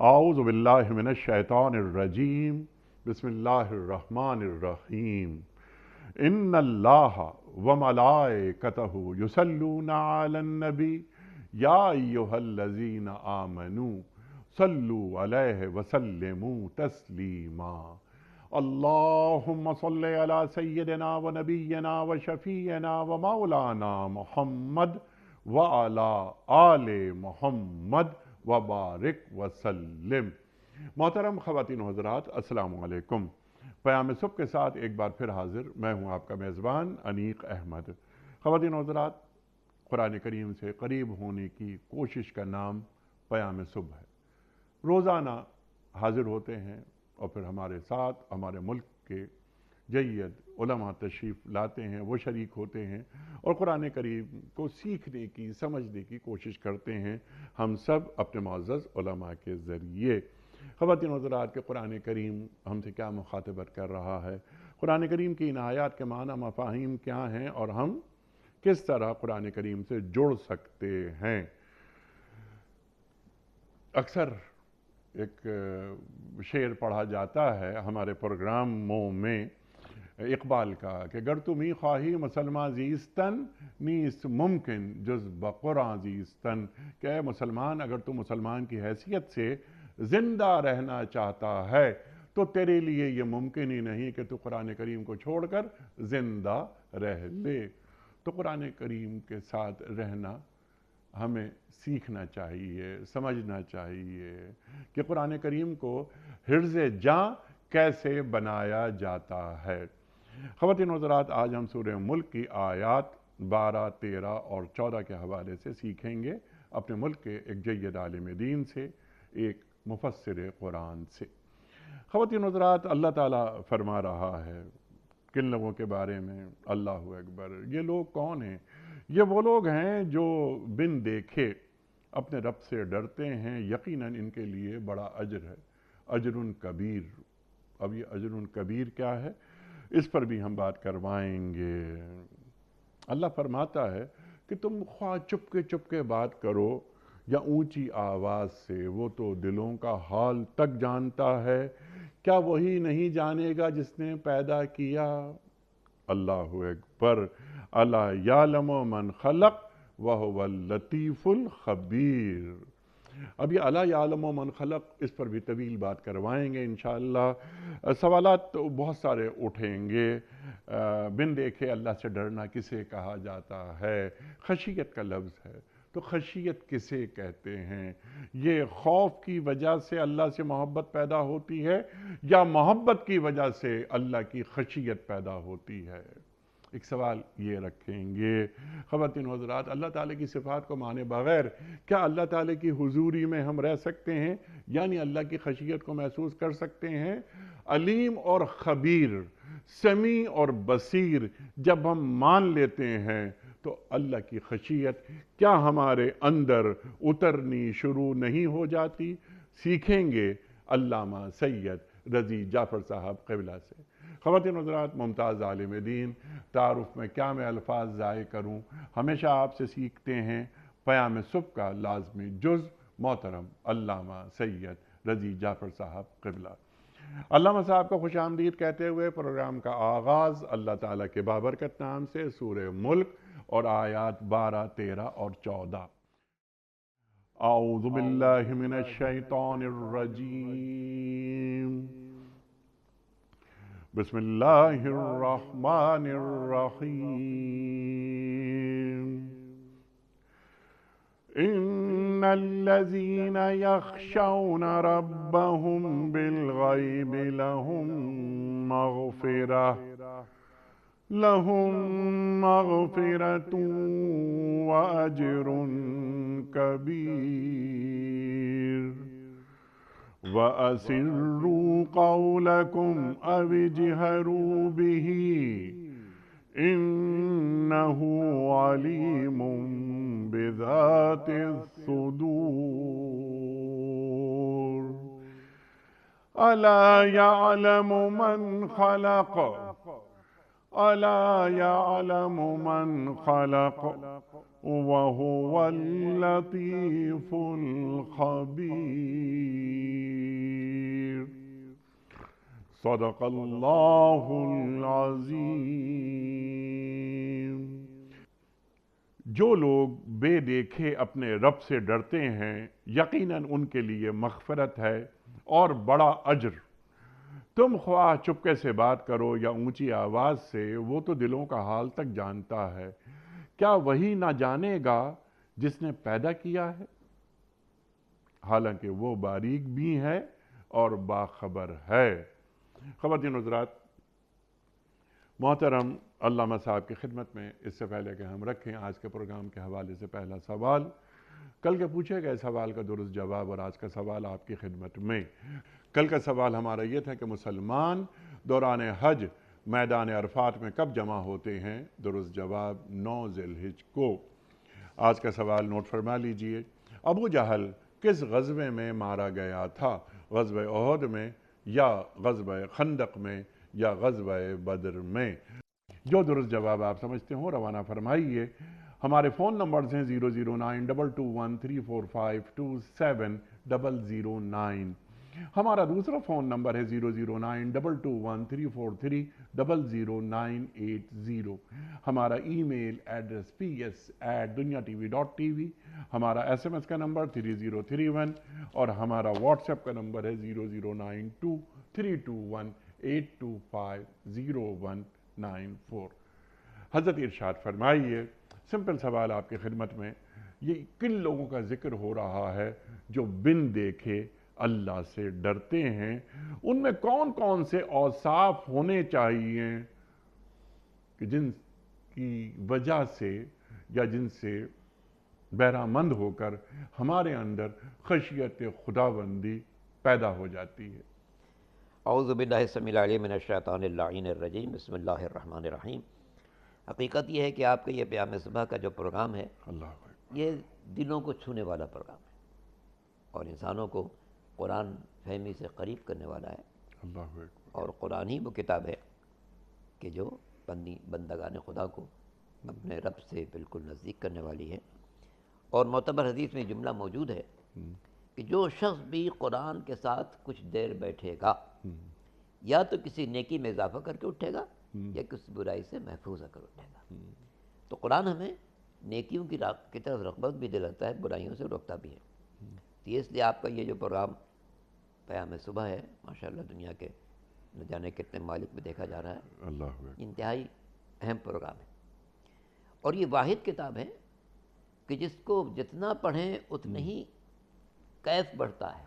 اعوذ باللہ من الشیطان الرجیم بسم اللہ الرحمن الرحیم ان اللہ وملائکتہ یصلون علی النبی یا ایہا الذین آمنوا صلوا علیہ وسلموا تسلیما اللہم صل علی سیدنا و نبینا و شفیعنا و مولانا محمد وعلی آل محمد وبارک وسلم۔ محترم خواتین و حضرات، السلام علیکم۔ پیام صبح کے ساتھ ایک بار پھر حاضر میں ہوں آپ کا میزبان انیق احمد۔ خواتین و حضرات، قرآن کریم سے قریب ہونے کی کوشش کا نام پیام صبح ہے۔ روزانہ حاضر ہوتے ہیں اور پھر ہمارے ساتھ ہمارے ملک کے جید علماء تشریف لاتے ہیں، وہ شریک ہوتے ہیں اور قرآن کریم کو سیکھنے کی، سمجھنے کی کوشش کرتے ہیں، ہم سب اپنے معزز علماء کے ذریعے۔ خواتین و حضرات کے قرآن کریم ہم سے کیا مخاطبت کر رہا ہے، قرآن کریم کی ان آیات کے معنی مفاہیم کیا ہیں اور ہم کس طرح قرآن کریم سے جڑ سکتے ہیں۔ اکثر ایک شعر پڑھا جاتا ہے ہمارے پروگراموں میں اقبال کا کہ گر تو می خواہی مسلمان زیستن نیست ممکن جز بقرآن زیستن، کہ اے مسلمان اگر تو مسلمان کی حیثیت سے زندہ رہنا چاہتا ہے تو تیرے لیے یہ ممکن ہی نہیں کہ تو قرآن کریم کو چھوڑ کر زندہ رہ لے۔ تو قرآن کریم کے ساتھ رہنا ہمیں سیکھنا چاہیے، سمجھنا چاہیے کہ قرآن کریم کو حرز جاں کیسے بنایا جاتا ہے۔ خواتین و حضرات، آج ہم سورہ ملک کی آیات 12، 13 اور 14 کے حوالے سے سیکھیں گے اپنے ملک کے ایک جید عالم دین سے، ایک مفسر قرآن سے۔ خواتین و حضرات، اللہ تعالیٰ فرما رہا ہے کن لوگوں کے بارے میں، اللہ اکبر، یہ لوگ کون ہیں؟ یہ وہ لوگ ہیں جو بن دیکھے اپنے رب سے ڈرتے ہیں، یقیناً ان کے لیے بڑا اجر ہے، اجر کبیر۔ اب یہ اجر کبیر کیا ہے، اس پر بھی ہم بات کروائیں گے۔ اللہ فرماتا ہے کہ تم خواہ چپ کے بات کرو یا اونچی آواز سے، وہ تو دلوں کا حال تک جانتا ہے، کیا وہی نہیں جانے گا جس نے پیدا کیا؟ اللہ اکبر، الا یعلم من خلق وہو اللطیف الخبیر۔ اب یہ الا یعلم من خلق، اس پر بھی طویل بات کروائیں گے انشاءاللہ۔ سوالات تو بہت سارے اٹھیں گے۔ بن دیکھے اللہ سے ڈرنا کسے کہا جاتا ہے؟ خشیت کا لفظ ہے، تو خشیت کسے کہتے ہیں؟ یہ خوف کی وجہ سے اللہ سے محبت پیدا ہوتی ہے یا محبت کی وجہ سے اللہ کی خشیت پیدا ہوتی ہے؟ ایک سوال یہ رکھیں گے۔ خواتین و حضرات، اللہ تعالیٰ کی صفات کو مانے بغیر کیا اللہ تعالیٰ کی حضوری میں ہم رہ سکتے ہیں؟ یعنی اللہ کی خشیت کو محسوس کر سکتے ہیں؟ علیم اور خبیر، سمیع اور بصیر جب ہم مان لیتے ہیں تو اللہ کی خشیت کیا ہمارے اندر اترنی شروع نہیں ہو جاتی؟ سیکھیں گے علامہ سید رضی جعفر صاحب قبلہ سے۔ خواتین و حضرات، ممتاز عالم دین، تعارف میں کیا میں الفاظ ضائع کروں، ہمیشہ آپ سے سیکھتے ہیں پیام صبح کا لازمی جز محترم علامہ سید رضی جعفر صاحب قبلہ۔ علامہ صاحب کو خوش آمدید کہتے ہوئے پروگرام کا آغاز اللہ تعالیٰ کے بابرکت نام سے، سورہ ملک اور آیات 12، 13 اور 14۔ اعوذ باللہ من الشیطان الرجیم، بسم اللہ الرحمن الرحیم۔ ان الذین یخشون ربهم بالغیب لهم مغفرة وأجر كبير۔ وأسروا قولكم أو اجهروا به إنه عليم بذات الصدور۔ ألا يعلم من خلق ألا يعلم من خلق وهو اللطيف الخبير صدق اللہ العظیم۔ جو لوگ بے دیکھے اپنے رب سے ڈرتے ہیں یقیناً ان کے لیے مغفرت ہے اور بڑا اجر۔ تم خواہ چپکے سے بات کرو یا اونچی آواز سے، وہ تو دلوں کا حال تک جانتا ہے۔ کیا وہی نہ جانے گا جس نے پیدا کیا ہے؟ حالانکہ وہ باریک بھی ہے اور باخبر ہے۔ خواتین حضرات، محترم علامہ صاحب کی خدمت میں اس سے پہلے کہ ہم رکھیں آج کے پروگرام کے حوالے سے پہلا سوال، کل کے پوچھے گئے سوال کا درست جواب اور آج کا سوال آپ کی خدمت میں۔ کل کا سوال ہمارا یہ تھا کہ مسلمان دوران حج میدان عرفات میں کب جمع ہوتے ہیں؟ درست جواب 9 ذی الحجہ کو۔ آج کا سوال نوٹ فرما لیجئے۔ ابو جہل کس غزوے میں مارا گیا تھا؟ غزوہ احد میں یا غزوہ خندق میں یا غزوہ بدر میں؟ جو درست جواب آپ سمجھتے ہوں روانہ فرمائیے۔ ہمارے فون نمبرز ہیں 00922134527 ہمارا دوسرا فون نمبر ہے 009221343000980 ہمارا ای میل ایڈریس ps@dunyatv.tv ہمارا SMS کا نمبر 3031 اور ہمارا واٹس ایپ کا نمبر ہے 009232182509194۔ حضرت ارشاد فرمائیے، سمپل سوال آپ کی خدمت میں، یہ کن لوگوں کا ذکر ہو رہا ہے جو بن دیکھے اللہ سے ڈرتے ہیں؟ ان میں کون کون سے اوصاف ہونے چاہیے کہ جن کی وجہ سے یا جن سے بہرہ مند ہو کر ہمارے اندر خشیت خداوندی پیدا ہو جاتی ہے؟ اعوذ باللہ السمیع العلیم من الشیطان اللعین الرجیم، بسم اللہ الرحمن الرحیم۔ حقیقت یہ ہے کہ آپ کا یہ پیام صبح کا جو پروگرام ہے اللہ اکبر، یہ دلوں کو چھونے والا پروگرام ہے اور انسانوں کو قرآن فہمی سے قریب کرنے والا ہے، اللہ اکبر، اور قرآن ہی وہ کتاب ہے کہ جو بندگان خدا کو اپنے رب سے بالکل نزدیک کرنے والی ہے۔ اور معتبر حدیث میں جملہ موجود ہے کہ جو شخص بھی قرآن کے ساتھ کچھ دیر بیٹھے گا یا تو کسی نیکی میں اضافہ کر کے اٹھے گا یا کسی برائی سے محفوظ ہو کر اٹھے گا۔ تو قرآن ہمیں نیکیوں کی طرف رغبت بھی دلاتا ہے، برائیوں سے روکتا بھی ہے۔ تو اس لیے آپ کا یہ جو پروگرام پیام صبح ہے، ماشاءاللہ دنیا کے نہ جانے کتنے ممالک میں دیکھا جا رہا ہے، اللہ اکبر، انتہائی اہم پروگرام ہے۔ اور یہ واحد کتاب ہے کہ جس کو جتنا پڑھیں اتنا ہی کیف بڑھتا ہے۔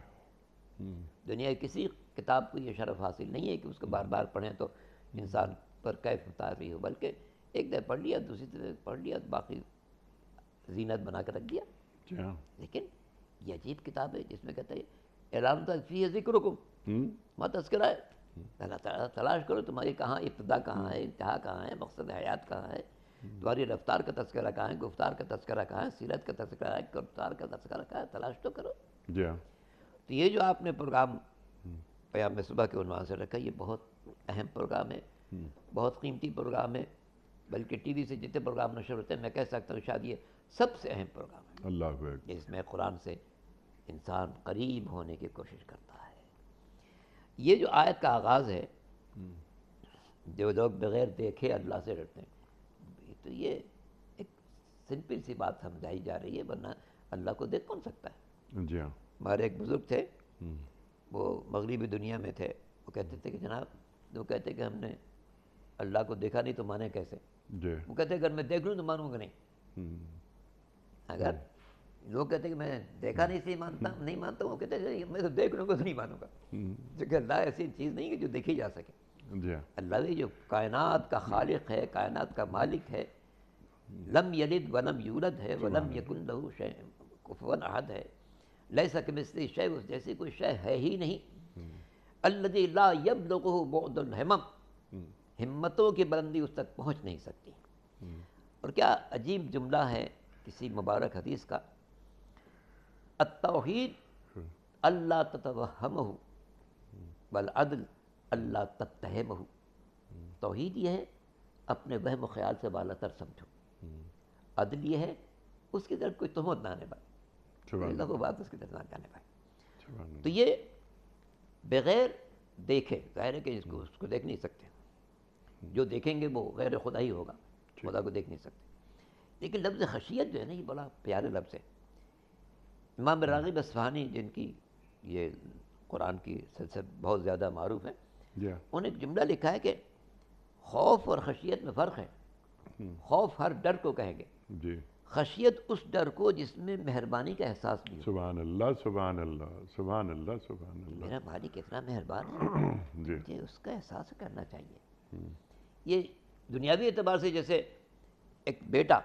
دنیا کی کسی کتاب کو یہ شرف حاصل نہیں ہے کہ اس کو بار بار پڑھیں تو انسان پر کیف اتاری ہو، بلکہ ایک دفعہ پڑھ لیا، دوسری دفعہ پڑھ لیا، باقی زینت بنا کر رکھ دیا۔ لیکن یہ عجیب کتاب ہے جس میں کہتا ہے اعلان فیہ ذکرکم، وہاں تذکرہ ہے، اللہ تعالیٰ تلاش کرو تمہاری کہاں ابتدا، کہاں ہے انتہا، کہاں ہے مقصد حیات، کہاں ہے تمہاری رفتار کا تذکرہ، کہاں ہے گفتار کا تذکرہ، کہاں ہے سیرت کا تذکرہ ہے، کردار کا تذکرہ کہاں ہے، تلاش تو کرو۔ جی ہاں، تو یہ جو آپ نے پروگرام پیام صبح کے عنوان سے رکھا، یہ بہت اہم پروگرام ہے، بہت قیمتی پروگرام ہے، بلکہ ٹی وی سے جتنے پروگرام نشر ہوتے ہیں میں کہہ سکتا ہوں شاید یہ سب سے اہم پروگرام ہے، اللہ اکبر، جس میں قرآن سے انسان قریب ہونے کی کوشش کرتا ہے۔ یہ جو آیت کا آغاز ہے، جو لوگ بغیر دیکھے اللہ سے ڈرتے ہیں، تو یہ ایک سمپل سی بات سمجھائی جا رہی ہے، ورنہ اللہ کو دیکھ کون سکتا ہے؟ جی ہاں، ہمارے ایک بزرگ تھے، وہ مغربی دنیا میں تھے، وہ کہتے تھے کہ جناب، وہ کہتے کہ ہم نے اللہ کو دیکھا نہیں تو مانے کیسے؟ جی، وہ کہتے اگر میں دیکھ لوں تو مانوں گا نہیں۔ اگر لوگ کہتے کہ میں دیکھا نہیں سے نہیں مانتا ہوں، وہ کہتے ہیں میں تو دیکھ لوں گا تو نہیں مانوں گا، کیونکہ اللہ ایسی چیز نہیں ہے جو دیکھی جا سکے۔ جی ہاں، اللہ بھی جو کائنات کا خالق ہے، کائنات کا مالک ہے، لم یلد ولم یولد ہے، ولم یکن لہ شیء کفوا احد ہے، لیس کمثلہ شیء، اس جیسی کوئی شے ہے ہی نہیں۔ الذی لا یبلغہ بعد الہمم، ہمتوں کی بلندی اس تک پہنچ نہیں سکتی۔ اور کیا عجیب جملہ ہے کسی مبارک حدیث کا، التوحید اللہ تتوہمہ والعدل اللہ تتہمہ۔ توحید یہ ہے اپنے وہم و خیال سے بالا تر سمجھو. عدل یہ ہے اس کی طرف کوئی تہمت نہ آنے پائے, اللہ وہ بات اس کی طرف نہ جانے پائے. تو یہ بغیر دیکھے, ظاہر ہے کہ اس کو دیکھ نہیں سکتے, جو دیکھیں گے وہ غیر خدا ہی ہوگا, خدا کو دیکھ نہیں سکتے. لیکن لفظ خشیت جو ہے نا یہ بڑا پیارا لفظ ہے. امام راغب اصفہانی جن کی یہ قرآن کی سلسلہ بہت زیادہ معروف ہے, انہوں نے ایک جملہ لکھا ہے کہ خوف اور خشیت میں فرق ہے. خوف ہر ڈر کو کہیں گے, خشیت اس ڈر کو جس میں مہربانی کا احساس بھی ہو. سبحان اللہ, سبحان اللہ, سبحان اللہ, سبحان اللہ. میرا مالک کتنا مہربان ہے, مجھے اس کا احساس کرنا چاہیے. یہ دنیاوی اعتبار سے جیسے ایک بیٹا,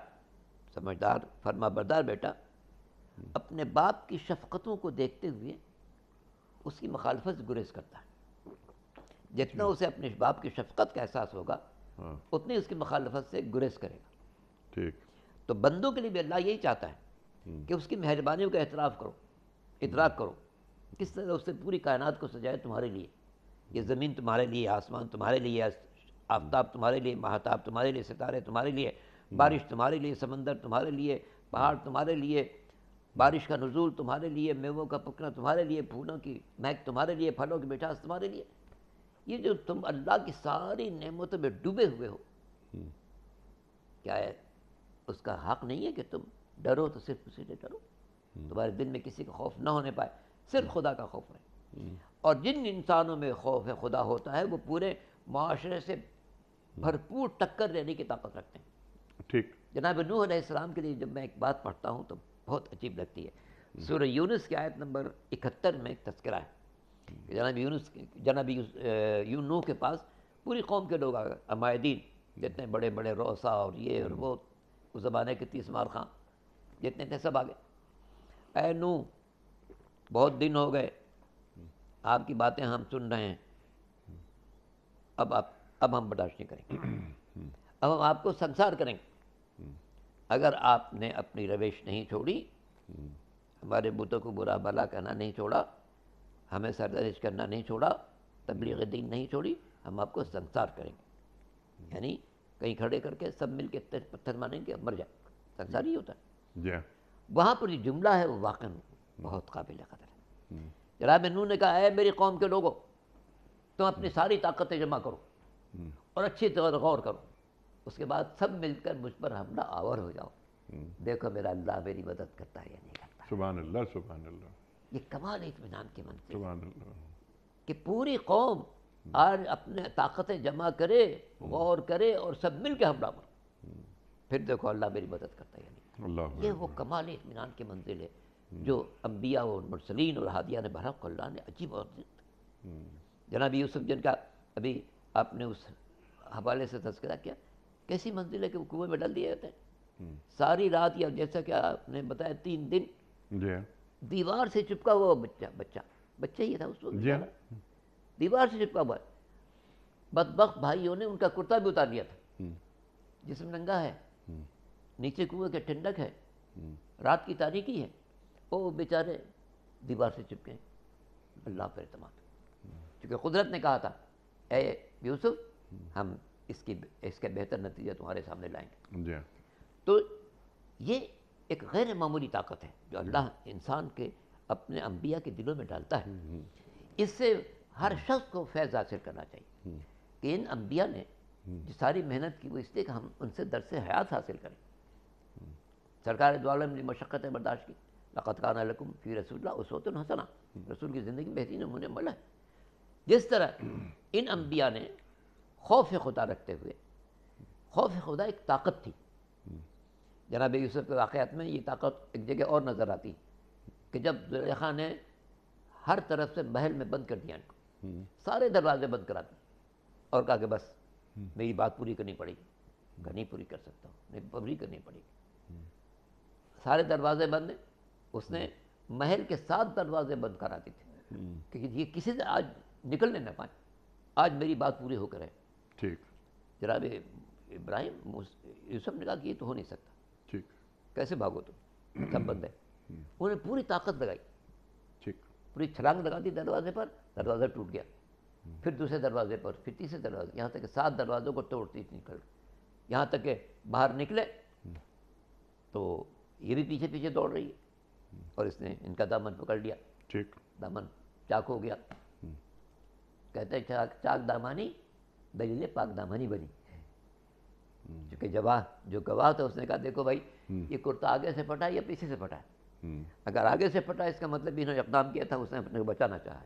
سمجھدار فرما بردار بیٹا, اپنے باپ کی شفقتوں کو دیکھتے ہوئے اس کی مخالفت سے گریز کرتا ہے. جتنا اسے اپنے باپ کی شفقت کا احساس ہوگا اتنی اس کی مخالفت سے گریز کرے گا. ٹھیک. تو بندوں کے لیے بھی اللہ یہی چاہتا ہے کہ اس کی مہربانیوں کا اعتراف کرو, ادراک کرو. کس طرح اس نے پوری کائنات کو سجایا تمہارے لیے. یہ زمین تمہارے لیے, آسمان تمہارے لیے, آفتاب تمہارے لیے, ماہتاب تمہارے لیے, ستارے تمہارے لیے, بارش تمہارے لیے, سمندر تمہارے لیے, پہاڑ تمہارے لیے, بارش کا نزول تمہارے لیے, میووں کا پکنا تمہارے لیے, پھولوں کی مہک تمہارے لیے, پھلوں کی مٹھاس تمہارے لیے. یہ جو تم اللہ کی ساری نعمتوں میں ڈوبے ہوئے ہو, کیا ہے اس کا حق نہیں ہے کہ تم ڈرو تو صرف اسی سے ڈرو, تمہارے دل میں کسی کا خوف نہ ہونے پائے, صرف خدا کا خوف رہے. اور جن انسانوں میں خوف خدا ہوتا ہے وہ پورے معاشرے سے بھرپور ٹکر لینے کی طاقت رکھتے ہیں. ٹھیک. جناب نوح علیہ السلام کے لیے جب میں ایک بات پڑھتا ہوں تو بہت عجیب لگتی ہے. سورہ یونس کی آیت نمبر 71 میں ایک تذکرہ ہے کہ جناب نوح کے پاس پوری قوم کے لوگ آ گئے, عمائدین, جتنے بڑے بڑے روسا اور یہ اور وہ, اس زمانے کے 30 مار خاں جتنے تھے سب آ گئے. اے نوح بہت دن ہو گئے, آپ کی باتیں ہم سن رہے ہیں, اب ہم برداشت نہیں کریں گے, اب ہم آپ کو سنسار کریں گے. اگر آپ نے اپنی روش نہیں چھوڑی, ہمارے بتوں کو برا بھلا کہنا نہیں چھوڑا, ہمیں سرزنش کرنا نہیں چھوڑا, تبلیغ دین نہیں چھوڑی, ہم آپ کو سنسار کریں گے. یعنی کہیں کھڑے کر کے سب مل کے پتھر ماریں گے, مر جائے. سنسار ہی ہوتا ہے. وہاں پر جو جملہ ہے وہ واقعا بہت قابل قدر ہے. جناب نوح نے کہا, اے میری قوم کے لوگوں, تم اپنی ساری طاقتیں جمع کرو اور اچھی طرح غور کرو. اس کے بعد سب مل کر مجھ پر حملہ آور ہو جاؤ. دیکھو میرا اللہ میری مدد کرتا ہے یا نہیں کرتا. سبحان اللہ, سبحان اللہ. یہ کمال اطمینان کی منزل سبحان اللہ کہ پوری قوم آج اپنے طاقتیں جمع کرے, غور کرے اور سب مل کے حملہ کرو. پھر دیکھو اللہ میری مدد کرتا ہے یا نہیں. اللہ. یہ وہ کمال اطمینان کی منزل ہے جو انبیاء اور مرسلین اور ہادیان برحق اللہ نے عجیب اور جناب یوسف جن کا ابھی آپ نے اس حوالے سے تذکرہ کیا, کیسی منزل ہے کہ وہ کنویں میں ڈال دیے جاتے ہیں ساری رات, یا جیسا کہ آپ نے بتایا 3 دن دیوار سے چپکا ہوا بچہ ہی تھا اس وقت, دیوار سے چپکا ہوا. بدبخت بھائیوں نے ان کا کرتا بھی اتار لیا تھا, جسم ننگا ہے, نیچے کنویں کے ٹھنڈک ہے, رات کی تاریکی ہے, وہ بیچارے دیوار سے چپکے. اللہ پر اعتماد, کیونکہ قدرت نے کہا تھا اے یوسف ہم اس کا بہتر نتیجہ تمہارے سامنے لائیں گے. تو یہ ایک غیر معمولی طاقت ہے جو اللہ انسان کے اپنے انبیاء کے دلوں میں ڈالتا ہے. اس سے ہر شخص کو فیض حاصل کرنا چاہیے کہ ان انبیاء نے جو ساری محنت کی وہ اس لیے کہ ہم ان سے درس حیات حاصل کریں. سرکار دو عالم نے مشقتیں برداشت کی. لقد کان لکم فی رسول اللہ اسوۃ حسنہ, رسول کی زندگی میں بہترین نمونہ عمل ہے. جس طرح ان انبیاء نے خوف خدا رکھتے ہوئے, خوف خدا ایک طاقت تھی. جناب یوسف کے واقعات میں یہ طاقت ایک جگہ اور نظر آتی کہ جب زلیخا نے ہر طرف سے محل میں بند کر دیا ان کو, سارے دروازے بند کرا دیے اور کہا کہ بس میری بات پوری کرنی پڑے گی, میں نہیں پوری کر سکتا ہوں, نہیں پوری کرنی پڑے گی. سارے دروازے بند ہیں. اس نے محل کے 7 دروازے بند کرا دیے تھے کہ یہ کسی سے آج نکلنے نہ پائیں, آج میری بات پوری ہو کر ہے. ٹھیک. جناب ابراہیم یوسف نے کہا کہ یہ تو ہو نہیں سکتا, ٹھیک, کیسے بھاگو تم, سب بند ہے. انہوں نے پوری طاقت لگائی, ٹھیک, پوری چھلانگ لگا دی دروازے پر, دروازہ ٹوٹ گیا. پھر دوسرے دروازے پر, پھر تیسرے دروازے, یہاں تک کہ 7 دروازوں کو توڑتی نکل. یہاں تک کہ باہر نکلے تو یہ بھی پیچھے پیچھے دوڑ رہی ہے اور اس نے ان کا دامن پکڑ لیا. ٹھیک. دامن چاک ہو گیا. کہتے ہیں چاک دامانی دلیل پاک دامانی بنی. چونکہ جو گواہ تھا اس نے کہا دیکھو بھائی یہ کرتا آگے سے پھٹا یا پیچھے سے پھٹا ہے. اگر آگے سے پھٹا اس کا مطلب انہوں نے اقدام کیا تھا, اس نے اپنے کو بچانا چاہا.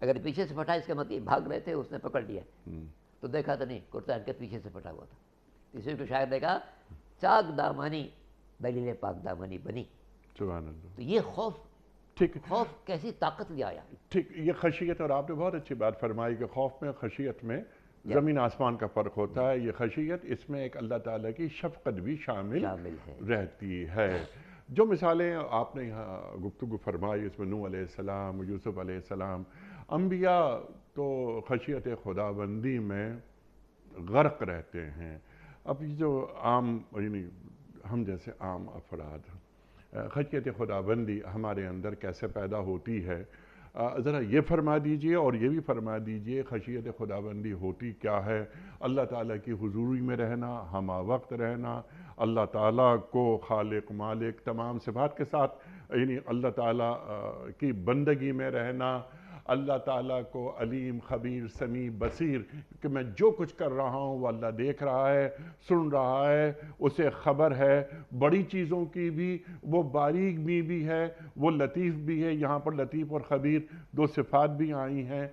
اگر پیچھے سے پھٹا اس کا مطلب بھاگ رہے تھے, اس نے پکڑ لیا. تو دیکھا تو نہیں, کرتا ان کے پیچھے سے پھٹا ہوا تھا. اسی کو شاعر نے کہا چاک دامانی دلیل پاک دامانی بنی. سبحان اللہ. تو یہ خوف, ٹھیک, خوف کیسی طاقت لے آیا. ٹھیک, یہ خشیت, اور آپ نے بہت اچھی بات فرمائی کہ خوف میں خشیت میں زمین آسمان کا فرق ہوتا ہے. یہ خشیت, اس میں ایک اللہ تعالیٰ کی شفقت بھی شامل رہتی ہے. جو مثالیں آپ نے یہاں گفتگو فرمائی, اس میں نوح علیہ السلام, یوسف علیہ السلام, انبیاء تو خشیت خداوندی میں غرق رہتے ہیں. اب یہ جو عام, یعنی ہم جیسے عام افراد, خشیت خداوندی ہمارے اندر کیسے پیدا ہوتی ہے, ذرا یہ فرما دیجئے, اور یہ بھی فرما دیجئے خشیت خداوندی ہوتی کیا ہے. اللہ تعالیٰ کی حضوری میں رہنا, ہمہ وقت رہنا, اللہ تعالیٰ کو خالق مالک تمام صفات کے ساتھ, یعنی اللہ تعالیٰ کی بندگی میں رہنا, اللہ تعالیٰ کو علیم خبیر سمیع بصیر, کہ میں جو کچھ کر رہا ہوں وہ اللہ دیکھ رہا ہے, سن رہا ہے, اسے خبر ہے بڑی چیزوں کی بھی, وہ باریک بھی ہے, وہ لطیف بھی ہے. یہاں پر لطیف اور خبیر دو صفات بھی آئی ہیں.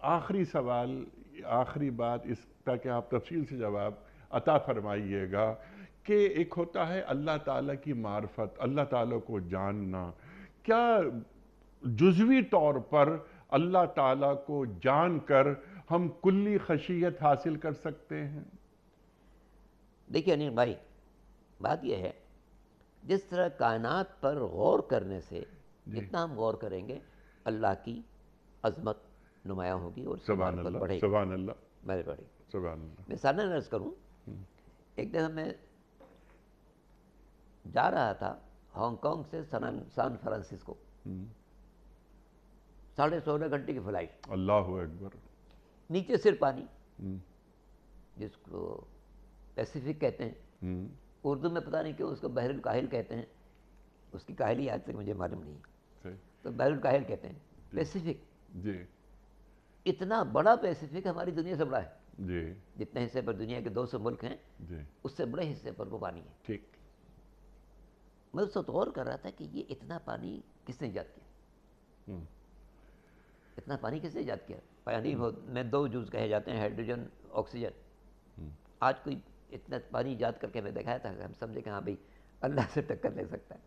آخری سوال, آخری بات اس کا کہ آپ تفصیل سے جواب عطا فرمائیے گا کہ ایک ہوتا ہے اللہ تعالیٰ کی معرفت, اللہ تعالیٰ کو جاننا. کیا جزوی طور پر اللہ تعالیٰ کو جان کر ہم کلی خشیت حاصل کر سکتے ہیں؟ دیکھیے انیل بھائی, بات یہ ہے جس طرح کائنات پر غور کرنے سے جتنا ہم غور کریں گے اللہ کی عظمت نمایاں ہوگی اور سبحان اللہ, بڑھے گی. سبحان اللہ, بڑھے گی. سبحان اللہ. مثالاً عرض کروں, ایک دفعہ میں جا رہا تھا ہانگ کانگ سے سان فرانسسکو, 16.5 گھنٹے کی فلائٹ. اللہ اکبر. نیچے صرف پانی, جس کو پیسیفک کہتے ہیں, اردو میں پتہ نہیں کیوں اس کو بحر الکاہل کہتے ہیں, اس کی کاہلی آج تک مجھے معلوم نہیں, تو بحر الکاہل کہتے ہیں. پیسیفک, جی, اتنا بڑا پیسیفک ہماری دنیا سے بڑا ہے. جی, جتنے حصے پر دنیا کے 200 ملک ہیں, جی, اس سے بڑے حصے پر وہ پانی ہے. ٹھیک. میں اس وقت غور کر رہا تھا کہ یہ اتنا پانی کس نے ایجاد کیا, اتنا پانی کس نے ایجاد کیا. پانی میں 2 جز کہے جاتے ہیں, ہائیڈروجن, آکسیجن. آج کوئی اتنا پانی ایجاد کر کے میں دکھایا تھا کہ ہم سمجھے کہ ہاں بھائی اللہ سے ٹکر لے سکتا ہے.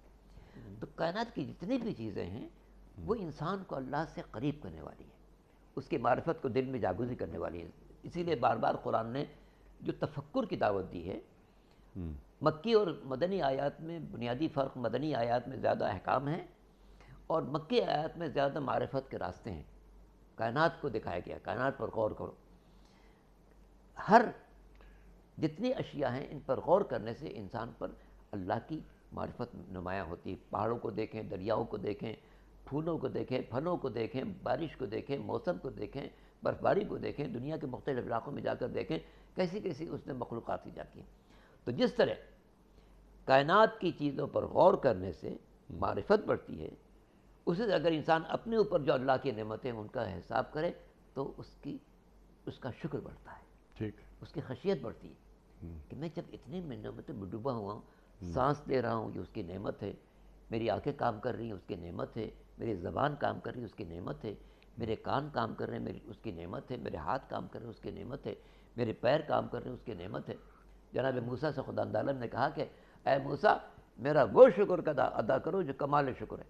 تو کائنات کی جتنی بھی چیزیں ہیں وہ انسان کو اللہ سے قریب کرنے والی ہیں, اس کی معرفت کو دل میں جاگزی کرنے والی ہے. اسی لیے بار بار قرآن نے جو تفکر کی دعوت دی ہے, مکی اور مدنی آیات میں بنیادی فرق, مدنی آیات میں زیادہ احکام ہیں اور مکی آیات میں زیادہ معرفت کے راستے ہیں. کائنات کو دکھایا گیا, کائنات پر غور کرو. ہر جتنی اشیاء ہیں ان پر غور کرنے سے انسان پر اللہ کی معرفت نمایاں ہوتی ہے. پہاڑوں کو دیکھیں, دریاؤں کو دیکھیں, پھولوں کو دیکھیں, پھلوں کو دیکھیں, بارش کو دیکھیں, موسم کو دیکھیں, برفباری کو دیکھیں, دنیا کے مختلف علاقوں میں جا کر دیکھیں کیسی کیسی اس نے مخلوقات ایجاد کی ہیں. تو جس طرح کائنات کی چیزوں پر غور کرنے سے معرفت بڑھتی ہے, اسی سے اگر انسان اپنے اوپر جو اللہ کی نعمتیں ان کا حساب کرے تو اس کا شکر بڑھتا ہے, ٹھیک, اس کی خشیت بڑھتی ہے کہ میں جب اتنی نعمتوں میں ڈوبا ہوا ہوں, سانس لے رہا ہوں یہ اس کی نعمت ہے, میری آنکھیں کام کر رہی ہیں اس کی نعمت ہے, میری زبان کام کر رہی ہے اس کی نعمت ہے, میرے کان کام کر رہے ہیں اس کی نعمت ہے, میرے ہاتھ کام کر رہے ہیں اس کی نعمت ہے, میرے پیر کام کر رہے ہیں اس کی نعمت ہے. جناب موسیٰ سے خدا تعالیٰ نے کہا کہ اے موسیٰ میرا وہ شکر کا ادا کرو جو کمال شکر ہے.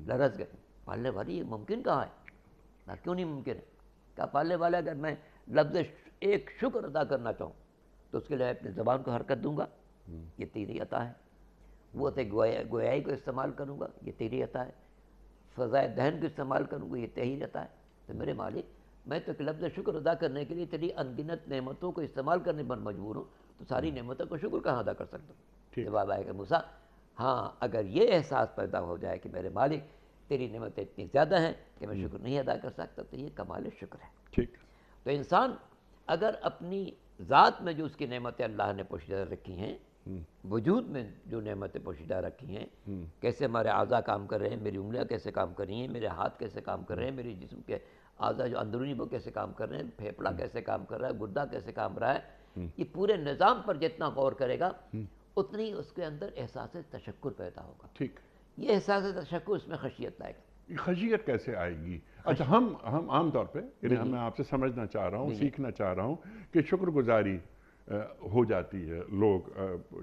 لرز گئے, پالنے والی یہ ممکن کہاں ہے, کیوں نہیں ممکن ہے. کہا پالنے والا اگر میں لفظ ایک شکر ادا کرنا چاہوں تو اس کے لیے اپنی زبان کو حرکت دوں گا, یہ تیری عطا ہے. وہ تھے گویائی کو استعمال کروں گا, یہ تیری عطا ہے. فضائے دہن کو استعمال کروں گا, یہ تیری عطا ہے. تو میرے مالک میں تو لفظ شکر ادا کرنے کے لیے تیری انگنت نعمتوں کو استعمال کرنے پر مجبور ہوں, تو ساری نعمتوں کو شکر کہاں ادا کر سکتا ہوں. جواب آئے گا موسیٰ, ہاں اگر یہ احساس پیدا ہو جائے کہ میرے مالک تیری نعمتیں اتنی زیادہ ہیں کہ میں شکر نہیں ادا کر سکتا, تو یہ کمال شکر ہے. ٹھیک. تو انسان اگر اپنی ذات میں جو اس کی نعمتیں اللہ نے پوشیدہ رکھی ہیں، وجود میں جو نعمتیں پوشیدہ رکھی ہیں، کیسے ہمارے اعضاء کام کر رہے ہیں، میری انگلیاں کیسے کام کر رہی ہیں، میرے ہاتھ کیسے کام کر رہے ہیں، میری جسم کے اعضاء جو اندرونی وہ کیسے کام کر رہے ہیں، پھیپڑا کیسے کام کر رہا ہے، گردہ کیسے کام کر رہا ہے، یہ پورے نظام پر جتنا غور کرے گا اتنی اس کے اندر احساس تشکر پیدا ہوگا. ٹھیک. یہ احساس تشکر اس میں خشیت لائے گا. خشیت کیسے آئے گی؟ اچھا ہم عام طور پہ یعنی میں آپ سے سمجھنا چاہ رہا ہوں، سیکھنا چاہ رہا ہوں کہ شکر گزاری ہو جاتی ہے، لوگ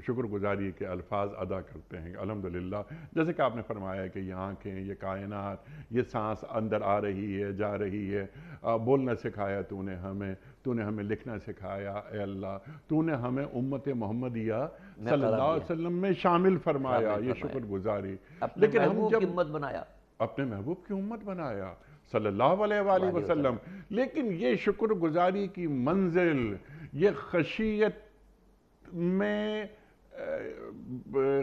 شکر گزاری کے الفاظ ادا کرتے ہیں الحمدللہ، جیسے کہ آپ نے فرمایا کہ یہ آنکھیں، یہ کائنات، یہ سانس اندر آ رہی ہے، جا رہی ہے، بولنا سکھایا تو نے ہمیں لکھنا سکھایا، اے اللہ تو نے ہمیں امت محمدیہ صلی اللہ علیہ وسلم میں شامل فرمایا، یہ شکر گزاری. لیکن ہم جب امت بنایا، اپنے محبوب کی امت بنایا صلی اللہ علیہ وآلہ وسلم. لیکن یہ شکر گزاری کی منزل، یہ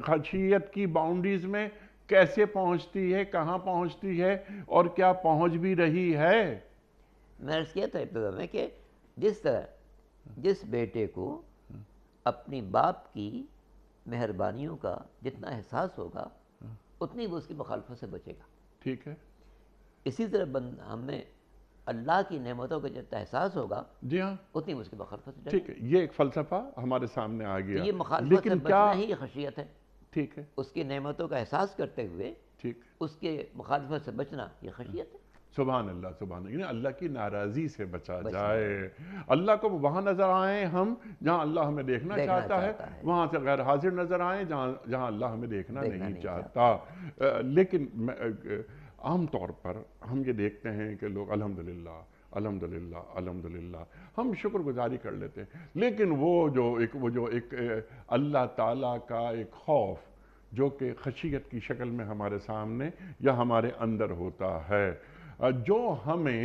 خشیت کی باؤنڈریز میں کیسے پہنچتی ہے، کہاں پہنچتی ہے اور کیا پہنچ بھی رہی ہے؟ میں عرض کیا تھا ابتدا میں کہ جس بیٹے کو اپنی باپ کی مہربانیوں کا جتنا احساس ہوگا اتنی وہ اس کی مخالفت سے بچے گا. ٹھیک ہے. اسی طرح ہمیں اللہ کی نعمتوں کا جتنا احساس ہوگا، جی ہاں، اتنی اس کی مخالفت سے. ٹھیک ہے. یہ ایک فلسفہ ہمارے سامنے آ گیا. یہ مخالفت سے بچنا ہی خشیت ہے. ٹھیک ہے. اس کی نعمتوں کا احساس کرتے ہوئے ٹھیک اس کے مخالفت سے بچنا یہ خشیت ہے. سبحان اللہ، سبحان اللہ. یعنی اللہ کی ناراضی سے بچا جائے، اللہ کو وہاں نظر آئیں ہم جہاں اللہ ہمیں دیکھنا چاہتا ہے، وہاں سے غیر حاضر نظر آئیں جہاں اللہ ہمیں دیکھنا نہیں چاہتا. لیکن عام طور پر ہم یہ دیکھتے ہیں کہ لوگ الحمدللہ الحمدللہ الحمدللہ ہم شکر گزاری کر لیتے ہیں، لیکن وہ جو ایک اللہ تعالیٰ کا ایک خوف جو کہ خشیت کی شکل میں ہمارے سامنے یا ہمارے اندر ہوتا ہے، جو ہمیں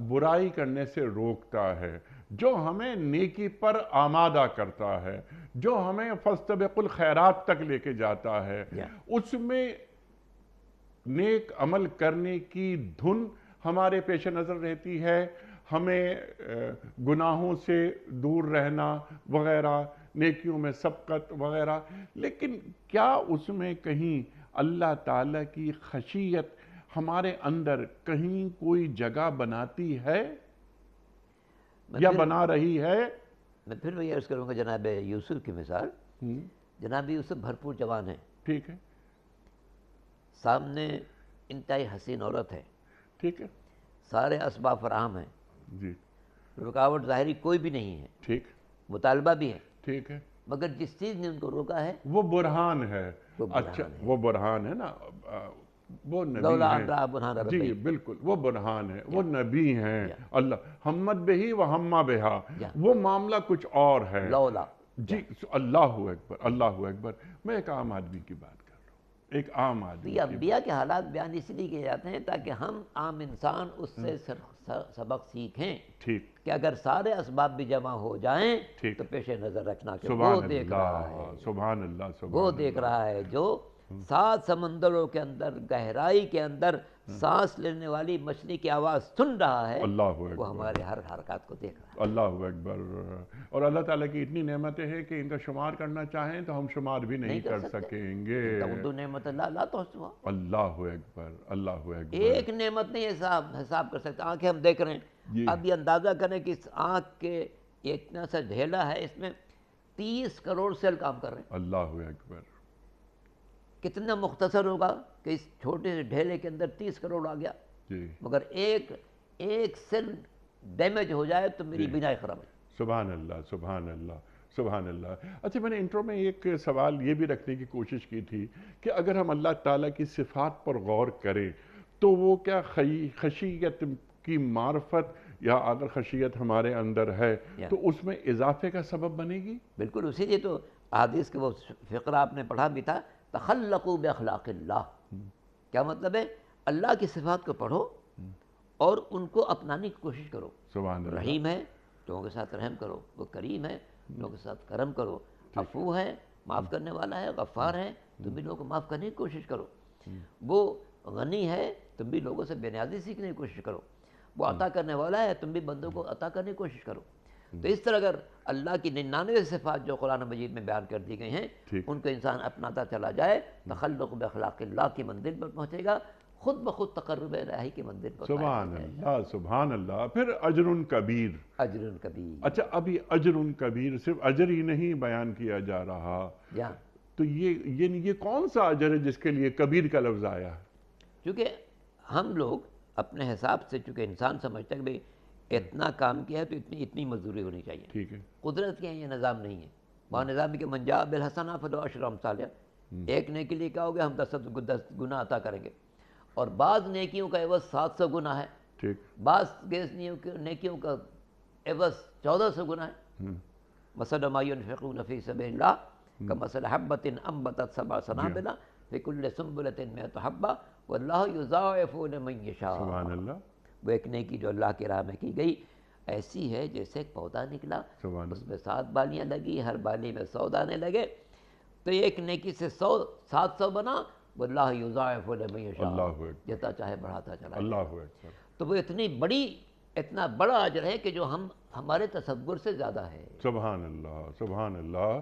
برائی کرنے سے روکتا ہے، جو ہمیں نیکی پر آمادہ کرتا ہے، جو ہمیں فاستبقوا الخیرات تک لے کے جاتا ہے، اس میں نیک عمل کرنے کی دھن ہمارے پیش نظر رہتی ہے، ہمیں گناہوں سے دور رہنا وغیرہ، نیکیوں میں سبقت وغیرہ. لیکن کیا اس میں کہیں اللہ تعالیٰ کی خشیت ہمارے اندر کہیں کوئی جگہ بناتی ہے یا بنا رہی ہے؟ میں پھر وہی عرض کروں گا جناب یوسف کی مثال. جناب یوسف بھرپور جوان ہے، ٹھیک ہے، سامنے انتہائی حسین عورت ہے، ٹھیک ہے، سارے اسباب فراہم ہیں، جی، رکاوٹ ظاہری کوئی بھی نہیں ہے، ٹھیک، مطالبہ بھی ہے، ٹھیک ہے، مگر جس چیز نے ان کو روکا ہے وہ برہان ہے. اچھا وہ برہان ہے نا، وہ نبی ہیں. جی بالکل، وہ برہان ہے، وہ نبی ہیں. اللہ ہمت بہی و ہمہ بہا، وہ معاملہ کچھ اور ہے. جی اللہ اکبر، اللہ اکبر. میں ایک عام آدمی کی بات کر رہا ہوں، ایک عام آدمی. یہ انبیاء کے حالات بیان اس لیے کیے جاتے ہیں تاکہ ہم عام انسان اس سے سبق سیکھیں. ٹھیک کہ اگر سارے اسباب بھی جمع ہو جائیں تو پیش نظر رکھنا کہ وہ دیکھ رہا ہے، سبحان اللہ، وہ دیکھ رہا ہے جو 7 سمندروں کے اندر گہرائی کے اندر سانس لینے والی مچھلی کی آواز سن رہا ہے. اللہ اکبر، وہ ہمارے ہر حرکات کو دیکھ رہا ہے. اللہ اکبر. اور اللہ تعالیٰ کی اتنی نعمتیں ہیں کہ ان کا شمار کرنا چاہیں تو ہم شمار بھی نہیں کر سکیں گے. تعدوا نعمت اللہ لا تحصوها. اللہ اکبر، اللہ اکبر. ایک نعمت نہیں حساب کر سکتے. آنکھیں ہم دیکھ رہے ہیں، اب یہ اندازہ کریں کہ اس آنکھ کے اتنا سا ڈھیلا ہے، اس میں 30 کروڑ سیل کام کر رہے ہیں. اللہ اکبر. کتنا مختصر ہوگا کہ اس چھوٹے سے ڈھیلے کے اندر 30 کروڑ آ گیا. مگر ایک سیل ڈیمیج ہو جائے تو میری بینائی خراب ہے. سبحان اللہ، سبحان اللہ، سبحان اللہ. اچھا میں نے انٹرو میں ایک سوال یہ بھی رکھنے کی کوشش کی تھی کہ اگر ہم اللہ تعالیٰ کی صفات پر غور کریں تو وہ کیا خشیت کی معرفت یا اگر خشیت ہمارے اندر ہے تو اس میں اضافے کا سبب بنے گی؟ بالکل. اسی لیے تو حدیث کے وہ فقرہ آپ نے پڑھا بھی تھا، تخلقوا باخلاق اللہ. کیا مطلب ہے؟ اللہ کی صفات کو پڑھو اور ان کو اپنانے کی کوشش کرو. سبحان اللہ. رحیم ہے، لوگوں کے ساتھ رحم کرو. وہ کریم ہے، لوگوں کے ساتھ کرم کرو. عفو ہے، معاف کرنے والا ہے. غفار ہے، تم بھی لوگوں کو معاف کرنے کی کوشش کرو. وہ غنی ہے، تم بھی لوگوں سے بے نیازی سیکھنے کی کوشش کرو. وہ عطا کرنے والا ہے، تم بھی بندوں کو عطا کرنے کی کوشش کرو. تو اس طرح اگر اللہ کی 99 صفات جو قرآن مجید میں بیان کر دی گئی ہیں ان کو انسان اپناتا چلا جائے، تخلق باخلاق اللہ کی منزل پر پہنچے گا، خود بخود تقرب الہی کی منزل پر سبحان اللہ، سبحان اللہ. پھر اجر کبیر. اجر کبیر. اچھا، ابھی اجر کبیر صرف اجر ہی نہیں بیان کیا جا رہا، تو یہ کون سا اجر ہے جس کے لیے کبیر کا لفظ آیا؟ چونکہ ہم لوگ اپنے حساب سے، چونکہ انسان سمجھتا ہے کہ بھئی اتنا کام کیا ہے تو اتنی مزدوری ہونی چاہیے. ٹھیک ہے. قدرت کے یہ نظام نہیں ہے. وہاں نظام ہے کہ من جاء بالحسنہ فلہ عشر امثالہا، ایک نیکی لیے کہا ہوگا ہم 10 گنا عطا کریں گے، اور بعض نیکیوں کا عوض 700 گنا ہے. ٹھیک. بعض نیکیوں کا عوض 1400 گنا ہے. مثل ما ينفقون فی سبیل اللہ کمثل حبۃ انبتت 7 سنابل فی کل سنبلۃ 100 حبۃ واللہ یضاعف لمن یشاء. سبحان اللہ. وہ ایک نیکی جو اللہ کی راہ میں کی گئی ایسی ہے جیسے ایک پودا نکلا، اس میں 7 بالیاں لگی، ہر بالی میں 100 دانے لگے، تو ایک نیکی سے 700 بنا. واللہ یضاعف لمن یشاء، جتنا چاہے بڑھاتا چلا. اللہ اکبر. تو وہ اتنا بڑا اجر ہے کہ جو ہمارے تصور سے زیادہ ہے. سبحان اللہ، سبحان اللہ.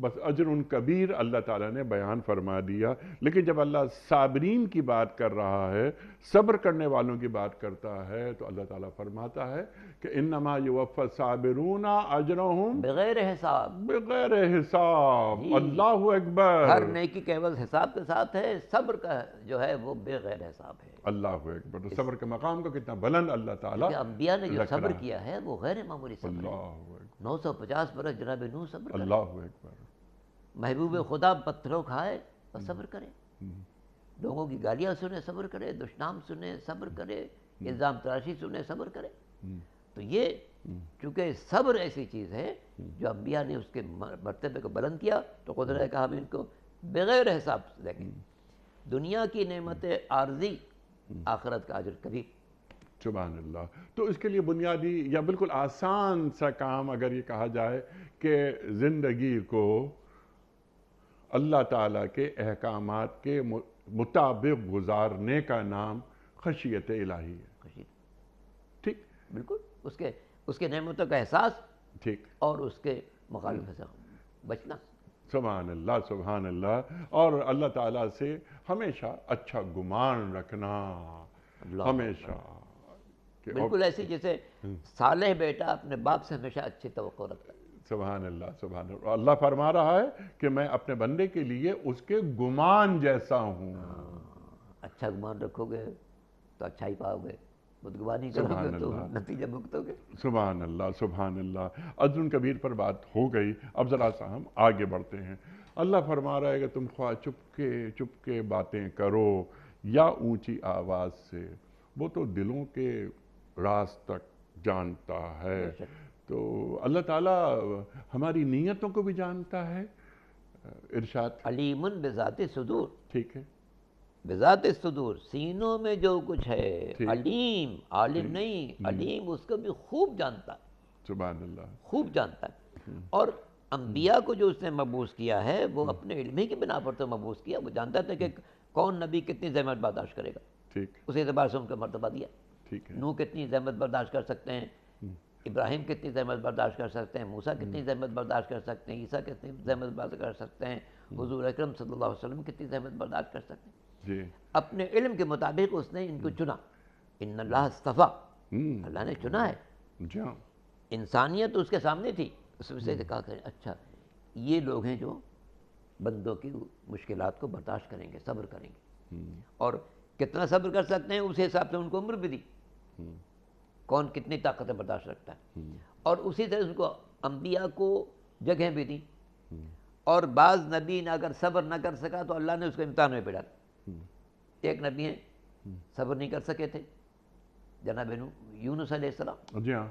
بس اجر کبیر اللہ تعالیٰ نے بیان فرما دیا. لیکن جب اللہ صابرین کی بات کر رہا ہے، صبر کرنے والوں کی بات کرتا ہے، تو اللہ تعالیٰ فرماتا ہے کہ انما یوفی الصابرون اجرہم بغیر حساب. بغیر حساب. اللہ اکبر. ہر نیکی کے عوض حساب کے ساتھ ہے، صبر کا جو ہے وہ بغیر حساب ہے. اللہ اکبر. تو صبر کے مقام کا کتنا بلند اللہ تعالیٰ. انبیاء نے جو صبر کیا ہے وہ غیر معمولی صبر ہے. اللہ اکبر. 950 برس جناب نوح صبر کرے. اللہ اکبر. محبوب خدا پتھروں کھائے اور صبر کرے. لوگوں کی گالیاں سنے صبر کرے، دشنام سنے صبر کرے، الزام تراشی سنے صبر کرے. تو یہ چونکہ صبر ایسی چیز ہے جو انبیاء نے اس کے مرتبے کو بلند کیا، تو قدرت نے کہا ہم ان کو بغیر حساب سے دیں گے. دنیا کی نعمت عارضی، آخرت کا اجر کبھی. سبحان اللہ. تو اس کے لیے بنیادی یا بالکل آسان سا کام اگر یہ کہا جائے کہ زندگی کو اللہ تعالیٰ کے احکامات کے مطابق گزارنے کا نام خشیت الہی ہے. ٹھیک. بالکل. اس کے نعمتوں کا احساس، ٹھیک، اور اس کے مخالفت سے بچنا. سبحان اللہ، سبحان اللہ. اور اللہ تعالیٰ سے ہمیشہ اچھا گمان رکھنا، ہمیشہ. بالکل ایسی جیسے صالح بیٹا اپنے باپ سے ہمیشہ اچھی توقع رکھتا ہے. سبحان اللہ، سبحان اللہ. اللہ فرما رہا ہے کہ میں اپنے بندے کے لیے اس کے گمان جیسا ہوں. اچھا گمان رکھو گے تو اچھا ہی پاؤ گے، بدگمانی کرو گے تو نتیجہ بھگتو گے. سبحان اللہ، سبحان اللہ. اجر کبیر پر بات ہو گئی. اب ذرا سا ہم آگے بڑھتے ہیں. اللہ فرما رہا ہے کہ تم خواہ چپ کے باتیں کرو یا اونچی آواز سے، وہ تو دلوں کے راز تک جانتا ہے. تو اللہ تعالیٰ ہماری نیتوں کو بھی جانتا ہے. ارشاد علیم بذات صدور. ٹھیک ہے. بذات صدور، سینوں میں جو کچھ ہے. علیم، عالم نہیں، علیم اس کو بھی خوب جانتا ہے. سبحان اللہ. خوب جانتا ہے. اور انبیاء کو جو اس نے مبعوث کیا ہے وہ اپنے علم ہی کی بنا پر تو مبعوث کیا. وہ جانتا تھا کہ کون نبی کتنی زحمت برداشت کرے گا. ٹھیک. اس اعتبار سے ان کا مرتبہ دیا. ٹھیک ہے. نوح کتنی زحمت برداشت کر سکتے ہیں، ابراہیم کتنی زحمت برداشت کر سکتے ہیں، موسیٰ کتنی زحمت برداشت کر سکتے ہیں، عیسیٰ کتنی زحمت برداشت کر سکتے ہیں، حضور اکرم صلی اللہ علیہ وسلم کتنی زحمت برداشت کر سکتے ہیں. جی. اپنے علم کے مطابق اس نے ان کو چنا. ان اللہ اصطفیٰ، اللہ نے چنا ہے. جی ہاں. انسانیت اس کے سامنے تھی. اس وجہ سے کہا کہ اچھا یہ لوگ ہیں جو بندوں کی مشکلات کو برداشت کریں گے، صبر کریں گے. اور کتنا صبر کر سکتے ہیں اس حساب سے ان کو عمر بھی دی. کون کتنی طاقتیں برداشت رکھتا ہے. اور اسی طرح ان کو انبیاء کو جگہیں بھی دی. اور بعض نبی نے اگر صبر نہ کر سکا تو اللہ نے اس کو امتحان میں پڑھا. ایک نبی ہیں صبر نہیں کر سکے تھے، جناب یونس علیہ السلام. جی ہاں.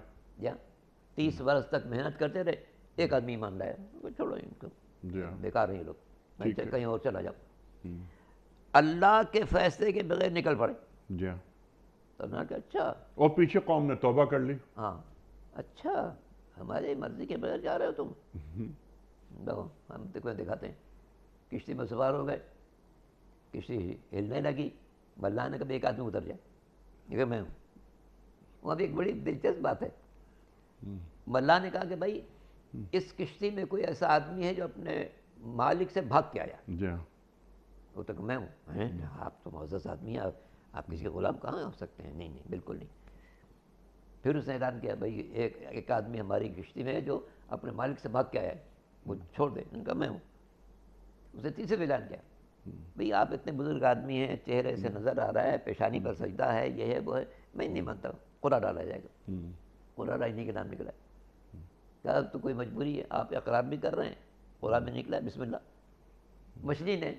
30 برس تک محنت کرتے رہے. ایک آدمی ایمان لایا. چھوڑو ان کو، بیکار ہیں یہ لوگ، میں کہیں اور چلا جاؤں. اللہ کے فیصلے کے بغیر نکل پڑے. جی ہاں. تو نہ کہ اچھا، اور پیچھے قوم نے توبہ کر لی. ہاں اچھا ہماری مرضی کے بغیر جا رہے ہو تم. دیکھو ہم تمہیں دکھاتے ہیں. کشتی میں سوار ہو گئے، کشتی ہلنے لگی. اللہ نے کبھی ایک آدمی اتر جائے، کہ میں ہوں. وہاں بھی ایک بڑی دلچسپ بات ہے. اللہ نے کہا کہ بھائی اس کشتی میں کوئی ایسا آدمی ہے جو اپنے مالک سے بھاگ کے آیا؟ جی ہاں. وہ تو کہ میں ہوں. آپ تو معزز آدمی ہیں, آپ کسی کے غلام کہاں ہو سکتے ہیں؟ نہیں بالکل نہیں. پھر اس نے اعلان کیا بھائی ایک آدمی ہماری کشتی میں ہے جو اپنے مالک سے بھاگ کے آیا ہے, وہ چھوڑ دے. ان کا میں ہوں. اسے تیسرے بھی اعلان کیا بھئی آپ اتنے بزرگ آدمی ہیں, چہرے سے نظر آ رہا ہے, پیشانی پر سجدہ ہے, یہ ہے وہ ہے, میں نہیں مانتا, قرآن ڈالا جائے گا. قرآن انہی کے نام نکلا ہے. کہا اب تو کوئی مجبوری ہے, آپ اقرار بھی کر رہے ہیں, قرآن میں نکلا ہے, بسم اللہ. مچھلی نے,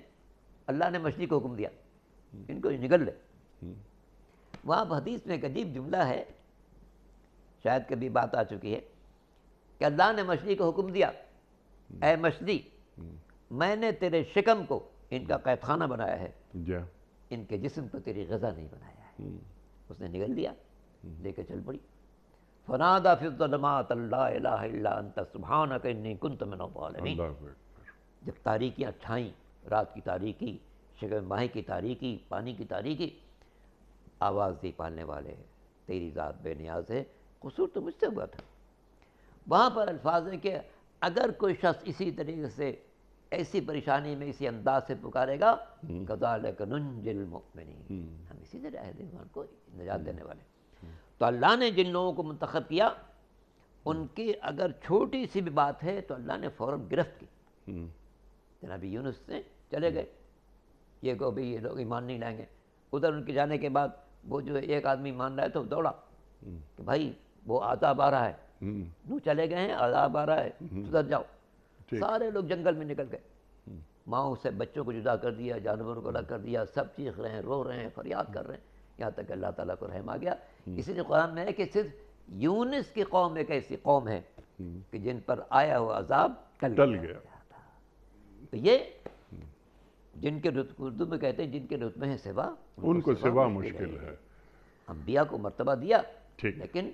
اللہ نے مچھلی کو حکم دیا ان کو نگل لے. وہاں حدیث میں ایک عجیب جملہ ہے, شاید کبھی بات آ چکی ہے, کہ اللہ نے مچھلی کو حکم دیا اے مچھلی میں نے تیرے شکم کو ان کا قید خانہ بنایا ہے, ان کے جسم کو تیری غذا نہیں بنایا ہے. اس نے نگل لیا, لے کے چل پڑی. فنادى في الظلمات لا الہ الا انت سبحانک انی کنت من الظالمین. جب تاریکیاں چھائیں, رات کی تاریکی, شکم ماہی کی تاریکی, پانی کی تاریکی, آواز دی پالنے والے تیری ذات بے نیاز ہے, قصور تو مجھ سے ہوا تھا. وہاں پر الفاظ ہیں کہ اگر کوئی شخص اسی طریقے سے ایسی پریشانی میں اسی انداز سے پکارے گا, کذالک ننجی المؤمنین, ہم اسی طرح ایمان کو نجات دینے والے. تو اللہ نے جن لوگوں کو منتخب کیا, ان کی اگر چھوٹی سی بھی بات ہے تو اللہ نے فوراً گرفت کی. جناب یونس سے چلے گئے, یہ کو بھی یہ لوگ ایمان نہیں لائیں گے. ادھر ان کے جانے کے بعد وہ جو ایک آدمی مان رہا ہے تو دوڑا کہ بھائی وہ عذاب آ رہا ہے, نو چلے گئے ہیں, عذاب آ رہا ہے, ادھر جاؤ. سارے لوگ جنگل میں نکل گئے, ماؤں سے بچوں کو جدا کر دیا, جانوروں کو الگ کر دیا, سب چیخ رہے ہیں, رو رہے ہیں, فریاد کر رہے ہیں, یہاں تک کہ اللہ تعالیٰ کو رحم آ گیا. اسی لیے قرآن میں ہے کہ صرف یونس کی قوم ایک ایسی قوم ہے کہ جن پر آیا ہوا عذاب ٹل گیا. تو یہ جن کے اردو میں کہتے ہیں جن کے رتبے ہیں سوا, ان کو سوا مشکل ہے. انبیاء کو مرتبہ دیا لیکن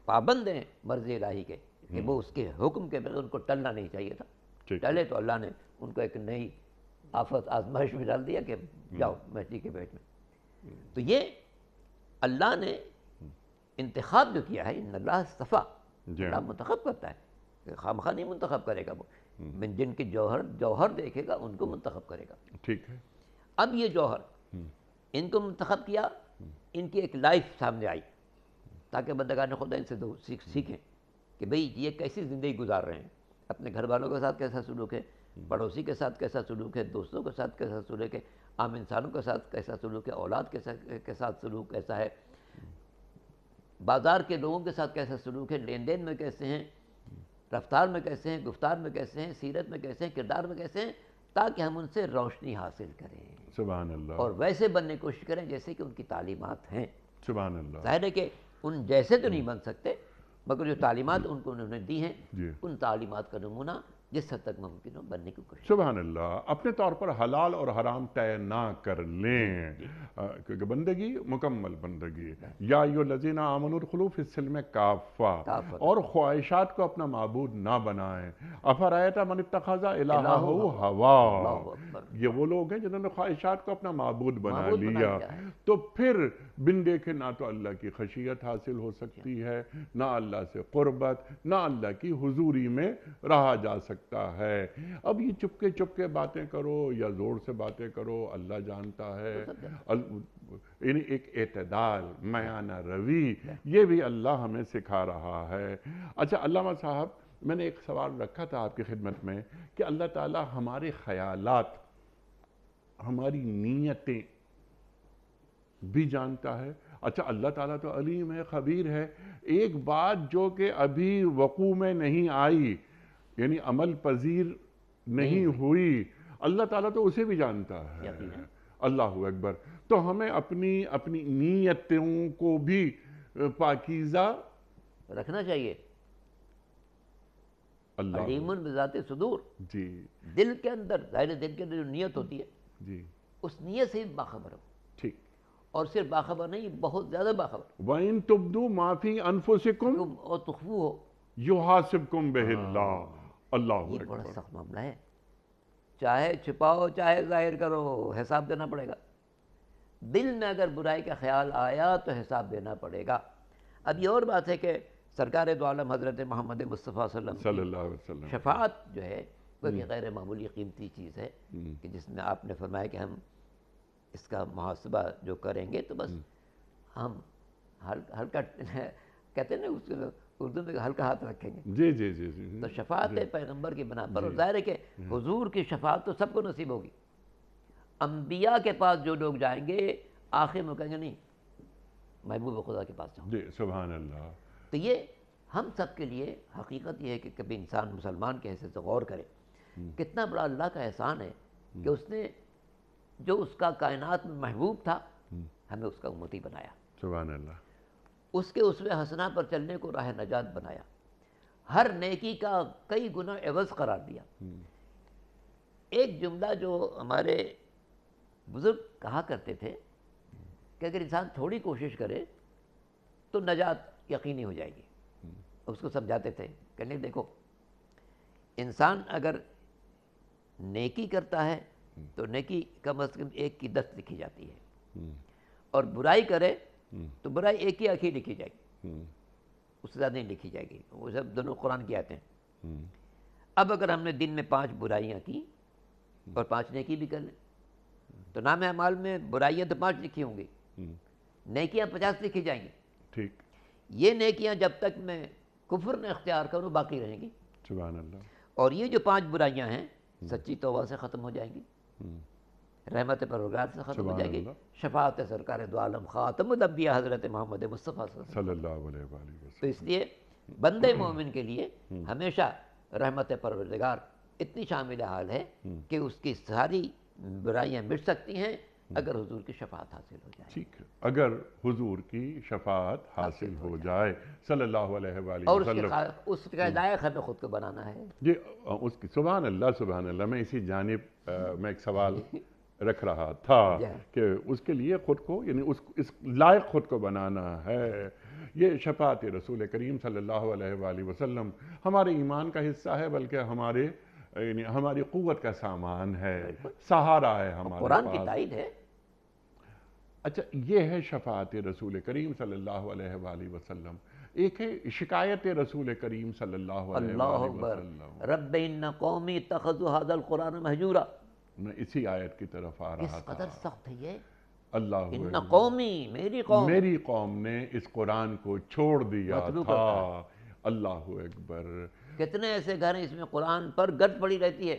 پابند ہیں مرضی الہی کے, کہ وہ اس کے حکم کے بغیر ان کو ٹلنا نہیں چاہیے تھا. ٹلے تو اللہ نے ان کو ایک نئی آفت آزمائش میں ڈال دیا کہ جاؤ مچھلی کے پیٹ میں. تو یہ اللہ نے انتخاب جو کیا ہے, ان اللہ اصطفیٰ, اللہ منتخب کرتا ہے, کہ خواہ نہیں منتخب کرے گا, وہ جن کی جوہر دیکھے گا ان کو منتخب کرے گا. ٹھیک ہے. اب یہ جوہر ان کو منتخب کیا, ان کی ایک لائف سامنے آئی تاکہ بندگان خدا ان سے سیکھیں کہ بھئی یہ کیسی زندگی گزار رہے ہیں, اپنے گھر والوں کے ساتھ کیسا سلوک ہے, پڑوسی کے ساتھ کیسا سلوک ہے, دوستوں کے ساتھ کیسا سلوک ہے, عام انسانوں کے ساتھ کیسا سلوک ہے, اولاد کے ساتھ سلوک کیسا ہے, بازار کے لوگوں کے ساتھ کیسا سلوک ہے, لین دین میں کیسے ہیں, رفتار میں کیسے ہیں, گفتار میں کیسے ہیں, سیرت میں کیسے ہیں, کردار میں کیسے ہیں, تاکہ ہم ان سے روشنی حاصل کریں. سبحان اللہ. اور ویسے بننے کی کوشش کریں جیسے کہ ان کی تعلیمات ہیں. سبحان اللہ. ظاہر ہے کہ ان جیسے تو نہیں بن سکتے, مگر جو تعلیمات ان کو انہوں نے دی ہیں, ان تعلیمات کا نمونہ جس حد تک ممکن ہو بننے کی کوشش. سبحان اللہ. اپنے طور پر حلال اور حرام طے نہ کر لیں, کیونکہ بندگی مکمل بندگی. یا ایھا الذین آمنوا ادخلوا فی السلم کافہ, اور خواہشات کو اپنا معبود نہ بنائیں. افرأیت من اتخذ الہہ ہواہ, یہ وہ لوگ ہیں جنہوں نے خواہشات کو اپنا معبود بنا لیا. تو پھر بن دیکھے نہ تو اللہ کی خشیت حاصل ہو سکتی ہے, نہ اللہ سے قربت, نہ اللہ کی حضوری میں رہا جا سکتا ہے. اب یہ چپکے باتیں کرو یا زور سے باتیں کرو, اللہ جانتا ہے. یعنی ایک اعتدال, میانہ روی, یہ بھی اللہ ہمیں سکھا رہا ہے. اچھا علامہ صاحب, میں نے ایک سوال رکھا تھا آپ کی خدمت میں کہ اللہ تعالیٰ ہمارے خیالات, ہماری نیتیں بھی جانتا ہے. اچھا اللہ تعالیٰ تو علیم ہے, خبیر ہے. ایک بات جو کہ ابھی وقوع میں نہیں آئی, یعنی عمل پذیر نہیں ہوئی, اللہ تعالیٰ تو اسے بھی جانتا ہے. اللہ اکبر. تو ہمیں اپنی نیتوں کو بھی پاکیزہ رکھنا چاہیے. علیم بذات صدور, جی, دل کے اندر, ظاہر دل کے اندر جو نیت ہوتی ہے, جی, اس نیت سے باخبر ہو. ٹھیک. اور صرف باخبر نہیں, بہت زیادہ باخبر. وَإِن تُبْدُوا مَا فِي أَنفُسِكُمْ اور تخفو ہو, يُحَاسِبْكُمْ بِهِ اللَّهُ. اللہ یہ بڑا سخت معاملہ ہے. چاہے چھپاؤ چاہے ظاہر کرو, حساب دینا پڑے گا. دل میں اگر برائی کا خیال آیا تو حساب دینا پڑے گا. اب یہ اور بات ہے کہ سرکار دو عالم حضرت محمد مصطفیٰ صلی اللہ صلی علیہ اللہ علیہ وسلم وسلم کی شفاعت جو ہے وہ ایک غیر معمولی قیمتی چیز ہے کہ جس میں آپ نے فرمایا کہ ہم اس کا محاسبہ جو کریں گے تو بس ہم ہلکا کہتے ہیں نا اس کو اردو میں ہلکا ہاتھ رکھیں گے. جی جی جی جی تو شفاعت ہے پیغمبر کی بنا پر, اور ظاہر ہے کہ حضور کی شفاعت تو سب کو نصیب ہوگی. انبیاء کے پاس جو لوگ جائیں گے آخر میں کہیں گے نہیں محبوب خدا کے پاس جاؤں. جی سبحان اللہ. تو یہ ہم سب کے لیے حقیقت یہ ہے کہ کبھی انسان مسلمان کے حیثیت سے غور کرے کتنا بڑا اللہ کا احسان ہے کہ اس نے جو اس کا کائنات میں محبوب تھا ہمیں اس کا امتی بنایا, سبحان اللہ. اس کے اسوہ حسنہ پر چلنے کو راہ نجات بنایا, ہر نیکی کا کئی گنا عوض قرار دیا. ایک جملہ جو ہمارے بزرگ کہا کرتے تھے کہ اگر انسان تھوڑی کوشش کرے تو نجات یقینی ہو جائے گی. اس کو سمجھاتے تھے کہ نہیں دیکھو, انسان اگر نیکی کرتا ہے تو نیکی کم از کم 1 کی 10 لکھی جاتی ہے, اور برائی کرے تو برائی 1 کی آخری لکھی جائے گی, اس سے زیادہ نہیں لکھی جائے گی. وہ سب دونوں قرآن کی آیتیں ہیں. اب اگر ہم نے دن میں 5 برائیاں کی اور 5 نیکی بھی کر لیں تو نام اعمال میں برائیاں تو 5 لکھی ہوں گی, نیکیاں 50 لکھی جائیں گی. ٹھیک. یہ نیکیاں جب تک میں کفر نہ اختیار کروں باقی رہیں گی, سبحان اللہ. اور یہ جو 5 برائیاں ہیں سچی توبہ سے ختم ہو جائیں گی, رحمت پروردگار سے ختم ہو جائے گی, شفاعت سرکار دو عالم خاتم الانبیاء حضرت محمد مصطفیٰ صلی اللہ علیہ وآلہ وسلم. تو اس لیے بندے مومن کے لیے ہمیشہ رحمت پروردگار اتنی شامل حال ہے کہ اس کی ساری برائیاں مٹ سکتی ہیں اگر حضور کی شفاعت حاصل ہو جائے. ٹھیک ہے, اگر حضور کی شفاعت حاصل ہو جائے صلی اللہ علیہ وآلہ اور وسلم, اس کا لائق ہمیں خود کو بنانا ہے. جی اس کی سبحان اللہ سبحان اللہ. میں اسی جانب میں ایک سوال رکھ رہا تھا کہ اس کے لیے خود کو یعنی اس لائق خود کو بنانا ہے. یہ شفاعت رسول کریم صلی اللہ علیہ وآلہ وسلم ہمارے ایمان کا حصہ ہے, بلکہ ہمارے یعنی ہماری قوت کا سامان ہے, سہارا ہے ہمارے قرآن کی پاس. تائید ہے. اچھا, یہ ہے شفاعت رسول کریم صلی اللہ علیہ وآلہ وسلم. ایک ہے شکایت رسول کریم صلی اللہ علیہ اللہ وآلہ اکبر, وسلم. رب ان قومی اتخذوا هذا القرآن مہجورا. میں اسی آیت کی طرف آ رہا کس تھا. قدر سخت ہے یہ. اللہ ان قومی, میری قوم, میری قوم نے اس قرآن کو چھوڑ دیا مطلوب تھا. کرتا اللہ اکبر. کتنے ایسے گھر ہیں اس میں قرآن پر گرد پڑی رہتی ہے,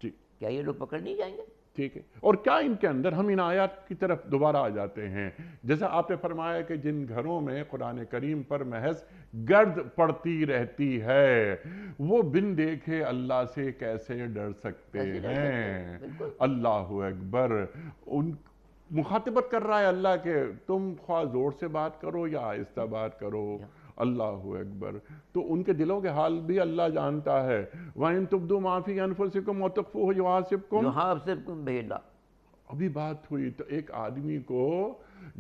جی کیا یہ لوگ پکڑ نہیں جائیں گے؟ ٹھیک ہے. اور کیا ان کے اندر, ہم ان آیات کی طرف دوبارہ آ جاتے ہیں, جیسا آپ نے فرمایا کہ جن گھروں میں قرآن کریم پر محض گرد پڑتی رہتی ہے وہ بن دیکھے اللہ سے کیسے ڈر سکتے ہیں. اللہ اکبر. ان مخاطبت کر رہا ہے اللہ کے, تم خواہ زور سے بات کرو یا آہستہ بات کرو. اللہ اکبر. تو ان کے دلوں کے حال بھی اللہ جانتا ہے. وَإِن تُبْدُوا مَا فِي أَنفُسِكُمْ وَتُخْفُوهُ يُحَاسِبْكُمْ. یحاسبکم بہ اللہ. ابھی بات ہوئی تو ایک آدمی کو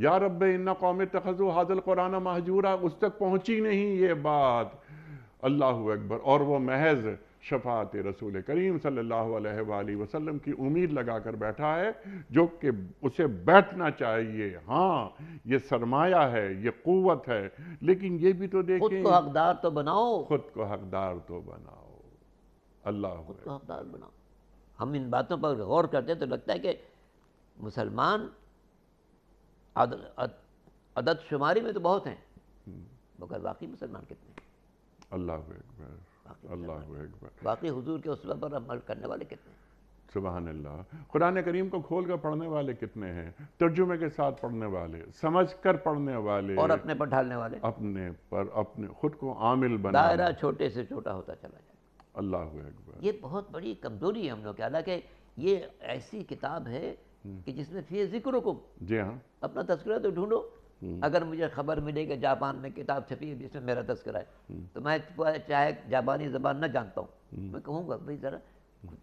یا رب ان قوم اتخذوا هذا القرآن مہجورا, اس تک پہنچی نہیں یہ بات. اللہ اکبر. اور وہ محض شفاعت رسول کریم صلی اللہ علیہ وآلہ وسلم کی امید لگا کر بیٹھا ہے, جو کہ اسے بیٹھنا چاہیے. ہاں یہ سرمایہ ہے, یہ قوت ہے, لیکن یہ بھی تو دیکھیں, خود کو حقدار تو بناؤ, خود کو حقدار تو بناؤ. اللہ خود کو حقدار بناؤ. ہم ان باتوں پر غور کرتے ہیں تو لگتا ہے کہ مسلمان عدد شماری میں تو بہت ہیں, مگر واقعی مسلمان کتنے ہیں؟ اللہ اکبر. اللہ اکبر. واقعی حضور کے اسوہ پر عمل کرنے والے کتنے ہیں؟ سبحان اللہ. قرآن کریم کو کھول کر پڑھنے والے کتنے ہیں, ترجمے کے ساتھ پڑھنے والے, سمجھ کر پڑھنے والے, اور اپنے پر ڈھالنے والے, اپنے پر اپنے خود کو عامل بنا. دائرہ چھوٹے سے چھوٹا ہوتا چلا جائے. اللہ اکبر. یہ بہت بڑی کمزوری ہے ہم لوگ کی. حالانکہ یہ ایسی کتاب ہے کہ جس میں فی ذکرکم, جی ہاں, اپنا تذکرہ تو ڈھونڈو. اگر مجھے خبر ملے کہ جاپان میں کتاب چھپی ہے جس میں میرا تذکرہ ہے تو میں چاہے جاپانی زبان نہ جانتا ہوں, میں کہوں گا بھائی ذرا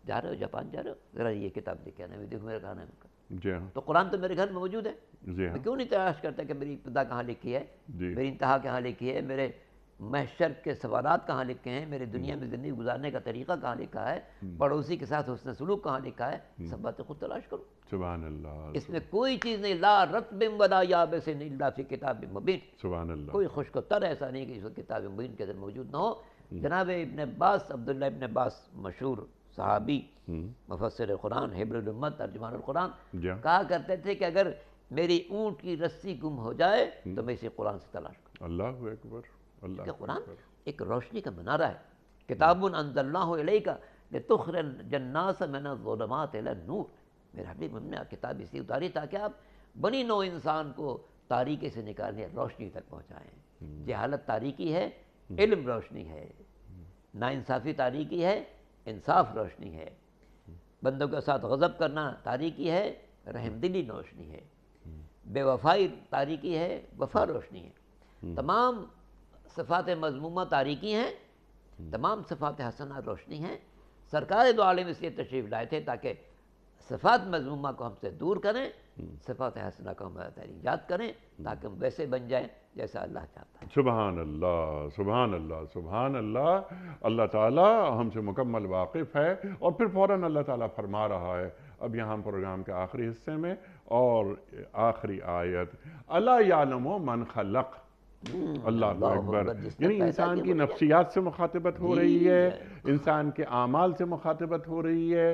جا رہے ہو جاپان, جا رہے ہو, ذرا یہ کتاب لے کے آنا, دیکھو میرا کہاں ہے. جی ہاں, تو قرآن تو میرے گھر میں موجود ہے. جی ہاں, میں کیوں نہیں تلاش کرتا کہ میری ابتدا کہاں لکھی ہے, جی میری انتہا کہاں لکھی ہے, میرے محشر کے سوالات کہاں لکھے ہیں، میرے دنیا میں زندگی گزارنے کا طریقہ کہاں لکھا ہے، پڑوسی کے ساتھ حسن سلوک کہاں لکھا ہے، سب باتیں خود تلاش کرو. سبحان اللہ. اس میں کوئی چیز نہیں، لا رطب ولا یابس الا فی کتاب مبین. سبحان اللہ. کوئی خشک و تر ایسا نہیں کہ اس کتاب مبین کے اندر موجود نہ ہو. جناب ابن عباس، عبداللہ ابن عباس، مشہور صحابی، مفسر قرآن، حبر الامت، ترجمان القرآن، کہا کرتے تھے کہ اگر میری اونٹ کی رسی گم ہو جائے تو میں اسے قرآن سے تلاش کروں. اللہ اکبر. اللہ کہ قرآن ایک روشنی کا منارہ ہے. کتاب انزلناہ الیک لتخرج الناس من الظلمات الی النور. میرے حبیب، ہم نے کتاب اسی اتاری تاکہ آپ بنی نوع انسان کو تاریکی سے نکالنے روشنی تک پہنچائیں. جہالت تاریکی ہے، علم روشنی ہے. ناانصافی تاریکی ہے، انصاف روشنی ہے. بندوں کے ساتھ غضب کرنا تاریکی ہے، رحم دلی روشنی ہے. بے وفائی تاریکی ہے، وفا روشنی ہے. تمام صفات مذمومہ تاریکی ہیں، تمام صفات حسنہ روشنی ہیں. سرکار دو عالم اس لیے تشریف لائے تھے تاکہ صفات مذمومہ کو ہم سے دور کریں، صفات حسنہ کو ہم ایجاد کریں تاکہ ہم ویسے بن جائیں جیسا اللہ چاہتا ہے. سبحان اللہ، سبحان اللہ، سبحان اللہ. اللہ تعالیٰ ہم سے مکمل واقف ہے. اور پھر فوراً اللہ تعالیٰ فرما رہا ہے اب یہاں پروگرام کے آخری حصے میں، اور آخری آیت، الا یعلم من خلق. اللہ اکبر. یعنی انسان کی نفسیات سے مخاطبت ہو رہی ہے، انسان کے اعمال سے مخاطبت ہو رہی ہے،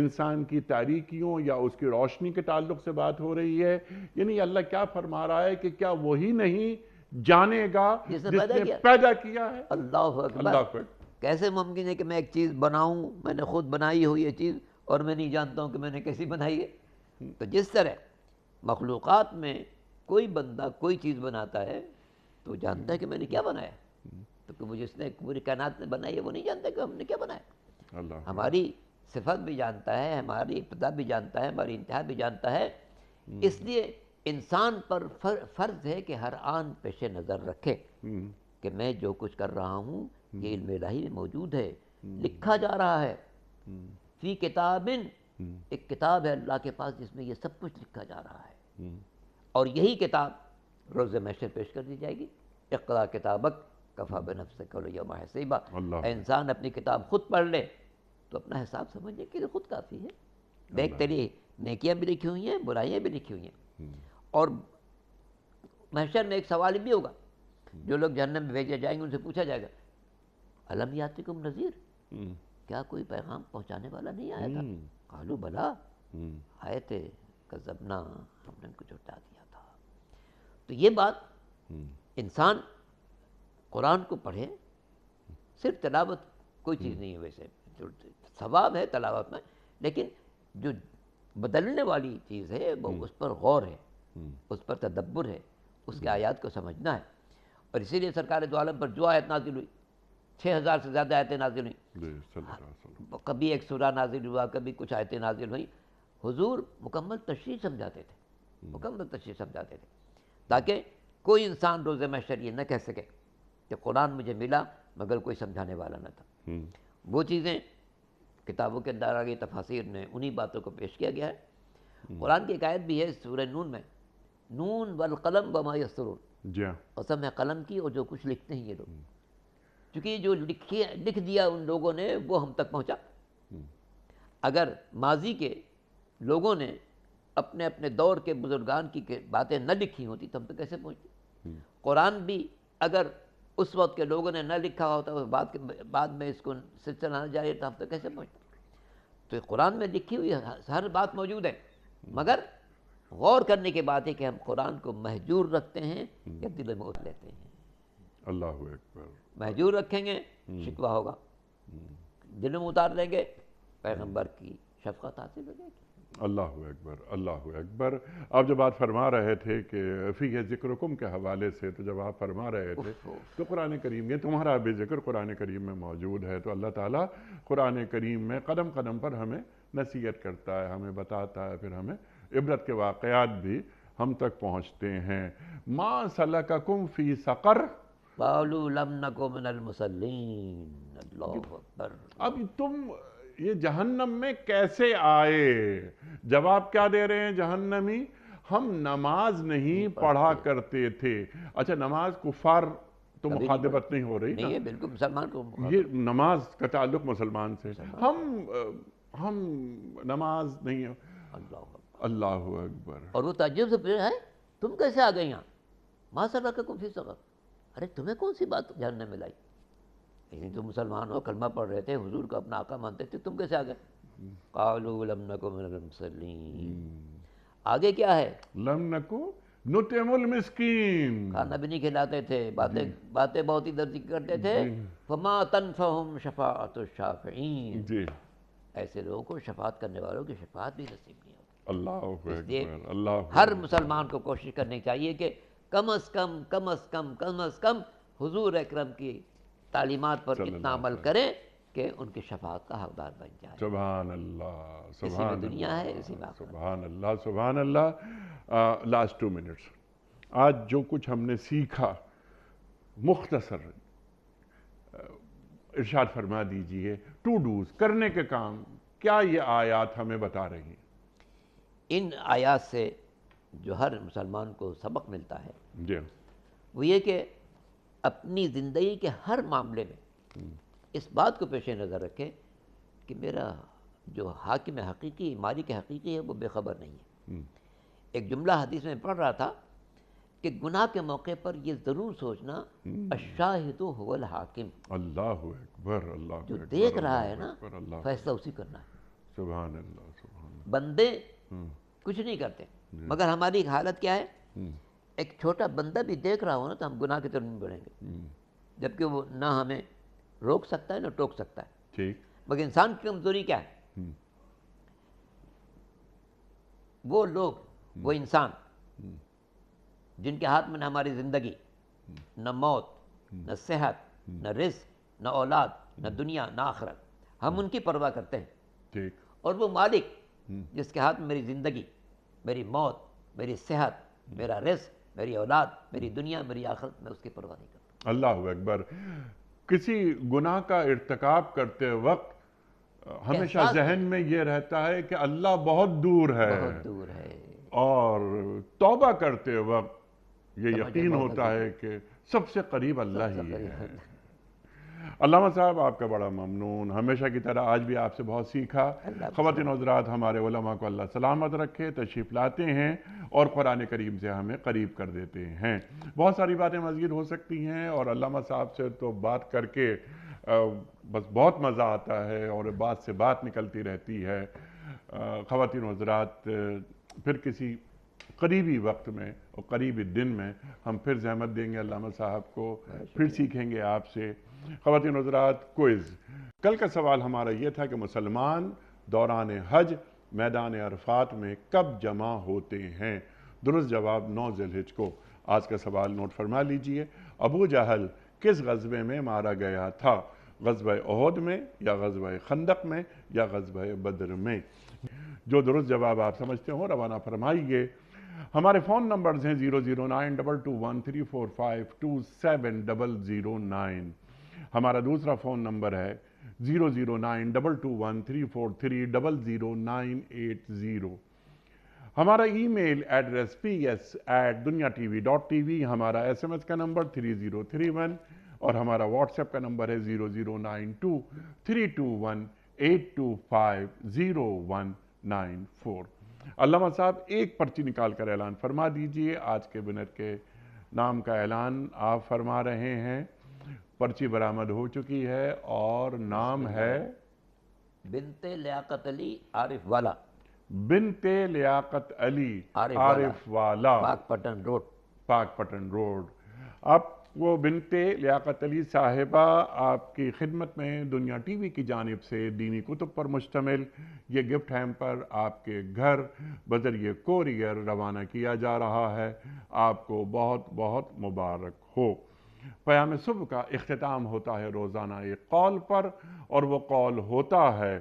انسان کی تاریکیوں یا اس کی روشنی کے تعلق سے بات ہو رہی ہے. یعنی اللہ کیا فرما رہا ہے کہ کیا وہی نہیں جانے گا جس نے پیدا کیا ہے. اللہ اکبر. کیسے ممکن ہے کہ میں ایک چیز بناؤں، میں نے خود بنائی ہوئی یہ چیز، اور میں نہیں جانتا ہوں کہ میں نے کیسی بنائی ہے. تو جس طرح مخلوقات میں کوئی بندہ کوئی چیز بناتا ہے تو جانتا ہے کہ میں نے کیا بنایا. تو وہ جس نے پوری کائنات نے بنائی ہے وہ نہیں جانتا کہ ہم نے کیا بنایا. ہماری صفت بھی جانتا ہے، ہماری ابتدا بھی جانتا ہے، ہماری انتہا بھی جانتا ہے. اس لیے انسان پر فرض ہے کہ ہر آن پیش نظر رکھے کہ میں جو کچھ کر رہا ہوں یہ علم الہی میں موجود ہے، لکھا جا رہا ہے. فی کتاب، ایک کتاب ہے اللہ کے پاس جس میں یہ سب کچھ لکھا جا رہا ہے. اور یہی کتاب روز محشر پیش کر دی جائے گی. اقرا کتابک کفا بنفسک الیوم حسیبا. انسان اپنی کتاب خود پڑھ لے تو اپنا حساب سمجھنے کے لیے خود کافی ہے. دیکھ تیری نیکیاں بھی لکھی ہوئی ہیں، برائیاں بھی لکھی ہوئی ہیں. اور محشر میں ایک سوال بھی ہوگا. جو لوگ جہنم میں بھیجے جائیں گے ان سے پوچھا جائے گا الم یاتکم نذیر، کیا کوئی پیغام پہنچانے والا نہیں آیا تھا؟ قالوا بلا، آئے تھے، کذبنا، ہم نے ان کو جھٹلا دیا تھا. تو یہ بات انسان قرآن کو پڑھے، صرف تلاوت کوئی چیز نہیں ہے، ویسے ثواب ہے تلاوت میں، لیکن جو بدلنے والی چیز ہے وہ اس پر غور ہے، اس پر تدبر ہے، اس کے آیات کو سمجھنا ہے. اور اسی لیے سرکار دو عالم پر جو آیت نازل ہوئی، 6000 سے زیادہ آیتیں نازل ہوئیں. کبھی ایک سورہ نازل ہوا، کبھی کچھ آیتیں نازل ہوئیں. حضور مکمل تشریح سمجھاتے تھے، مکمل تشریح سمجھاتے تھے تاکہ کوئی انسان روز محشر یہ نہ کہہ سکے کہ قرآن مجھے ملا مگر کوئی سمجھانے والا نہ تھا. وہ چیزیں کتابوں کے اندر آگے تفاسیر نے انہی باتوں کو پیش کیا گیا ہے. قرآن کی ایک آیت بھی ہے سورہ نون میں، نون والقلم وما یسطرون. قسم ہے قلم کی اور جو کچھ لکھتے ہیں یہ لوگ، چونکہ جو لکھ دیا ان لوگوں نے وہ ہم تک پہنچا. اگر ماضی کے لوگوں نے اپنے اپنے دور کے بزرگان کی باتیں نہ لکھی ہوتی تو ہم تک کیسے پہنچتی. قرآن بھی اگر اس وقت کے لوگوں نے نہ لکھا ہوتا بعد میں اس کو سلسلہ نہ جاری تو ہم تک کیسے پہنچتا. تو قرآن میں لکھی ہوئی ہر بات موجود ہے، مگر غور کرنے کے بعد ہے کہ ہم قرآن کو مہجور رکھتے ہیں یا دل میں اتر لیتے ہیں. اللہ اکبر. مہجور رکھیں گے شکوہ ہوگا، دل میں اتار لیں گے پیغمبر کی شفقت حاصل ہو جائے گی. اللہ اکبر، اللہ اکبر. آپ جب بات فرما رہے تھے کہ فی ذکرکم کے حوالے سے، تو جب آپ فرما رہے تھے تو قرآن کریم، یہ تمہارا بھی ذکر قرآن کریم میں موجود ہے. تو اللہ تعالیٰ قرآن کریم میں قدم قدم پر ہمیں نصیحت کرتا ہے، ہمیں بتاتا ہے، پھر ہمیں عبرت کے واقعات بھی ہم تک پہنچتے ہیں. ما سلککم فی سقر قالوا لم نک من المصلین. اللہ اکبر. اب تم یہ جہنم میں کیسے آئے؟ جواب کیا دے رہے ہیں جہنمی؟ ہم نماز نہیں پڑھا کرتے تھے. اچھا، نماز کفار تو کبھی مخاطبت نہیں ہو رہی نا. نہیں ہے بالکل مسلمان کو یہ نماز کا تعلق مسلمان سے. ہم نماز نہیں. اللہ اکبر. اللہ اکبر. اور وہ تعجب سے پوچھا ہے تم کیسے آ گئی یہاں؟ ما سلککم فی سقر. ارے تمہیں کون سی بات جاننے میں لائی؟ یعنی تم مسلمان ہو، کلمہ پڑھ رہے تھے، حضور کو اپنا آقا مانتے تھے، تم کیسے آ گئے؟ قالوا لم نک من المصلین. آگے کیا ہے؟ لم نکو نطعم المسکین. کھانا بھی نہیں کھلاتے تھے، باتیں بہت ہی درجی کرتے تھے. فما تنفعهم شفاعت الشافعین. جی. ایسے لوگوں کو شفاعت کرنے والوں کی شفاعت بھی نصیب نہیں ہوتی. اللہ اس لیے اکبر. اللہ ہر مسلمان کو کوشش کرنی چاہیے کہ کم از کم حضور اکرم کی تعلیمات پر اتنا عمل کریں کہ ان کی شفاعت کا حقدار بن جائے. سبحان اللہ. اسی میں دنیا ہے، اسی میں آخرت. سبحان اللہ. سبحان اللہ. Last 2 minutes. آج جو کچھ ہم نے سیکھا مختصر ارشاد فرما دیجئے. ٹو ڈوز، کرنے کے کام، کیا یہ آیات ہمیں بتا رہی ہیں؟ ان آیات سے جو ہر مسلمان کو سبق ملتا ہے جی. وہ یہ کہ اپنی زندگی کے ہر معاملے میں اس بات کو پیش نظر رکھے کہ میرا جو حاکم حقیقی، مالک حقیقی ہے، وہ بے خبر نہیں ہے. ایک جملہ حدیث میں پڑھ رہا تھا کہ گناہ کے موقع پر یہ ضرور سوچنا الشاہد هو الحاکم. اللہ اکبر. اللہ جو اکبر. دیکھ رہا ہے نا اللہ. فیصلہ اسی کرنا ہے. سبحان اللہ. سبحان اللہ. بندے کچھ نہیں کرتے، مگر ہماری ایک حالت کیا ہے؟ ایک چھوٹا بندہ بھی دیکھ رہا ہو نا تو ہم گناہ کی طرف نہیں بڑھیں گے، جبکہ وہ نہ ہمیں روک سکتا ہے نہ ٹوک سکتا ہے. ٹھیک. مگر انسان کی کمزوری کیا ہے؟ وہ لوگ، وہ انسان جن کے ہاتھ میں نہ ہماری زندگی، نہ موت، نہ صحت، نہ رزق، نہ اولاد، نہ دنیا، نہ آخرت، ہم ان کی پرواہ کرتے ہیں. ٹھیک. اور وہ مالک جس کے ہاتھ میں میری زندگی، میری موت، میری صحت، میرا رزق، میری اولاد، میری دنیا، میری آخرت، میں اس کی پرواہ نہیں کرتا. اللہ اکبر. کسی گناہ کا ارتکاب کرتے وقت ہمیشہ ذہن میں یہ رہتا ہے کہ اللہ بہت دور ہے، بہت دور ہے. اور توبہ کرتے وقت یہ یقین ہوتا ہے کہ سب سے قریب اللہ ہی ہے. علامہ صاحب آپ کا بڑا ممنون. ہمیشہ کی طرح آج بھی آپ سے بہت سیکھا. خواتین حضرات، ہمارے علماء کو اللہ سلامت رکھے. تشریف لاتے ہیں اور قرآن کریم سے ہمیں قریب کر دیتے ہیں. بہت ساری باتیں مزید ہو سکتی ہیں اور علامہ صاحب سے تو بات کر کے بس بہت مزہ آتا ہے اور بات سے بات نکلتی رہتی ہے. خواتین حضرات، پھر کسی قریبی وقت میں اور قریبی دن میں ہم پھر زحمت دیں گے علامہ صاحب کو، پھر سیکھیں گے آپ سے. خواتین حضرات، کوئز. کل کا سوال ہمارا یہ تھا کہ مسلمان دوران حج میدان عرفات میں کب جمع ہوتے ہیں؟ درست جواب 9 ذی الحجہ کو. آج کا سوال نوٹ فرما لیجئے. ابو جہل کس غزوے میں مارا گیا تھا؟ غزوہ احد میں، یا غزوہ خندق میں، یا غزوہ بدر میں؟ جو درست جواب آپ سمجھتے ہو روانہ فرمائیے. ہمارے فون نمبرز ہیں 0092213452709. ہمارا دوسرا فون نمبر ہے 009221343000980. ہمارا ای میل ایڈریس ps@dunyatv.tv. ہمارا SMS کا نمبر 3031 اور ہمارا واٹس ایپ کا نمبر ہے 009232182509194. علامہ صاحب ایک پرچی نکال کر اعلان فرما دیجئے. آج کے ونر کے نام کا اعلان آپ فرما رہے ہیں. پرچی برآمد ہو چکی ہے اور نام ہے بنت لیاقت علی عارف والا. بنت لیاقت علی عارف والا، پاک پٹن روڈ. پاک پٹن روڈ. اب وہ بنت لیاقت علی صاحبہ آپ کی خدمت میں دنیا ٹی وی کی جانب سے دینی کتب پر مشتمل یہ گفٹ ہیمپر آپ کے گھر بذریعہ کوریئر روانہ کیا جا رہا ہے. آپ کو بہت بہت مبارک ہو. پیام صبح کا اختتام ہوتا ہے روزانہ ایک قول پر، اور وہ قول ہوتا ہے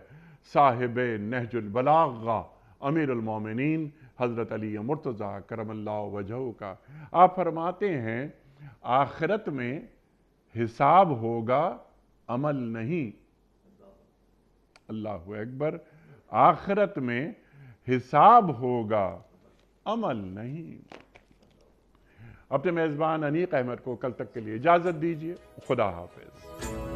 صاحب نہج البلاغہ امیر المومنین حضرت علی مرتضیٰ کرم اللہ وجہہ کا. آپ فرماتے ہیں آخرت میں حساب ہوگا عمل نہیں. اللہ اکبر. آخرت میں حساب ہوگا عمل نہیں. اپنے میزبان انیق احمد کو کل تک کے لیے اجازت دیجیے. خدا حافظ.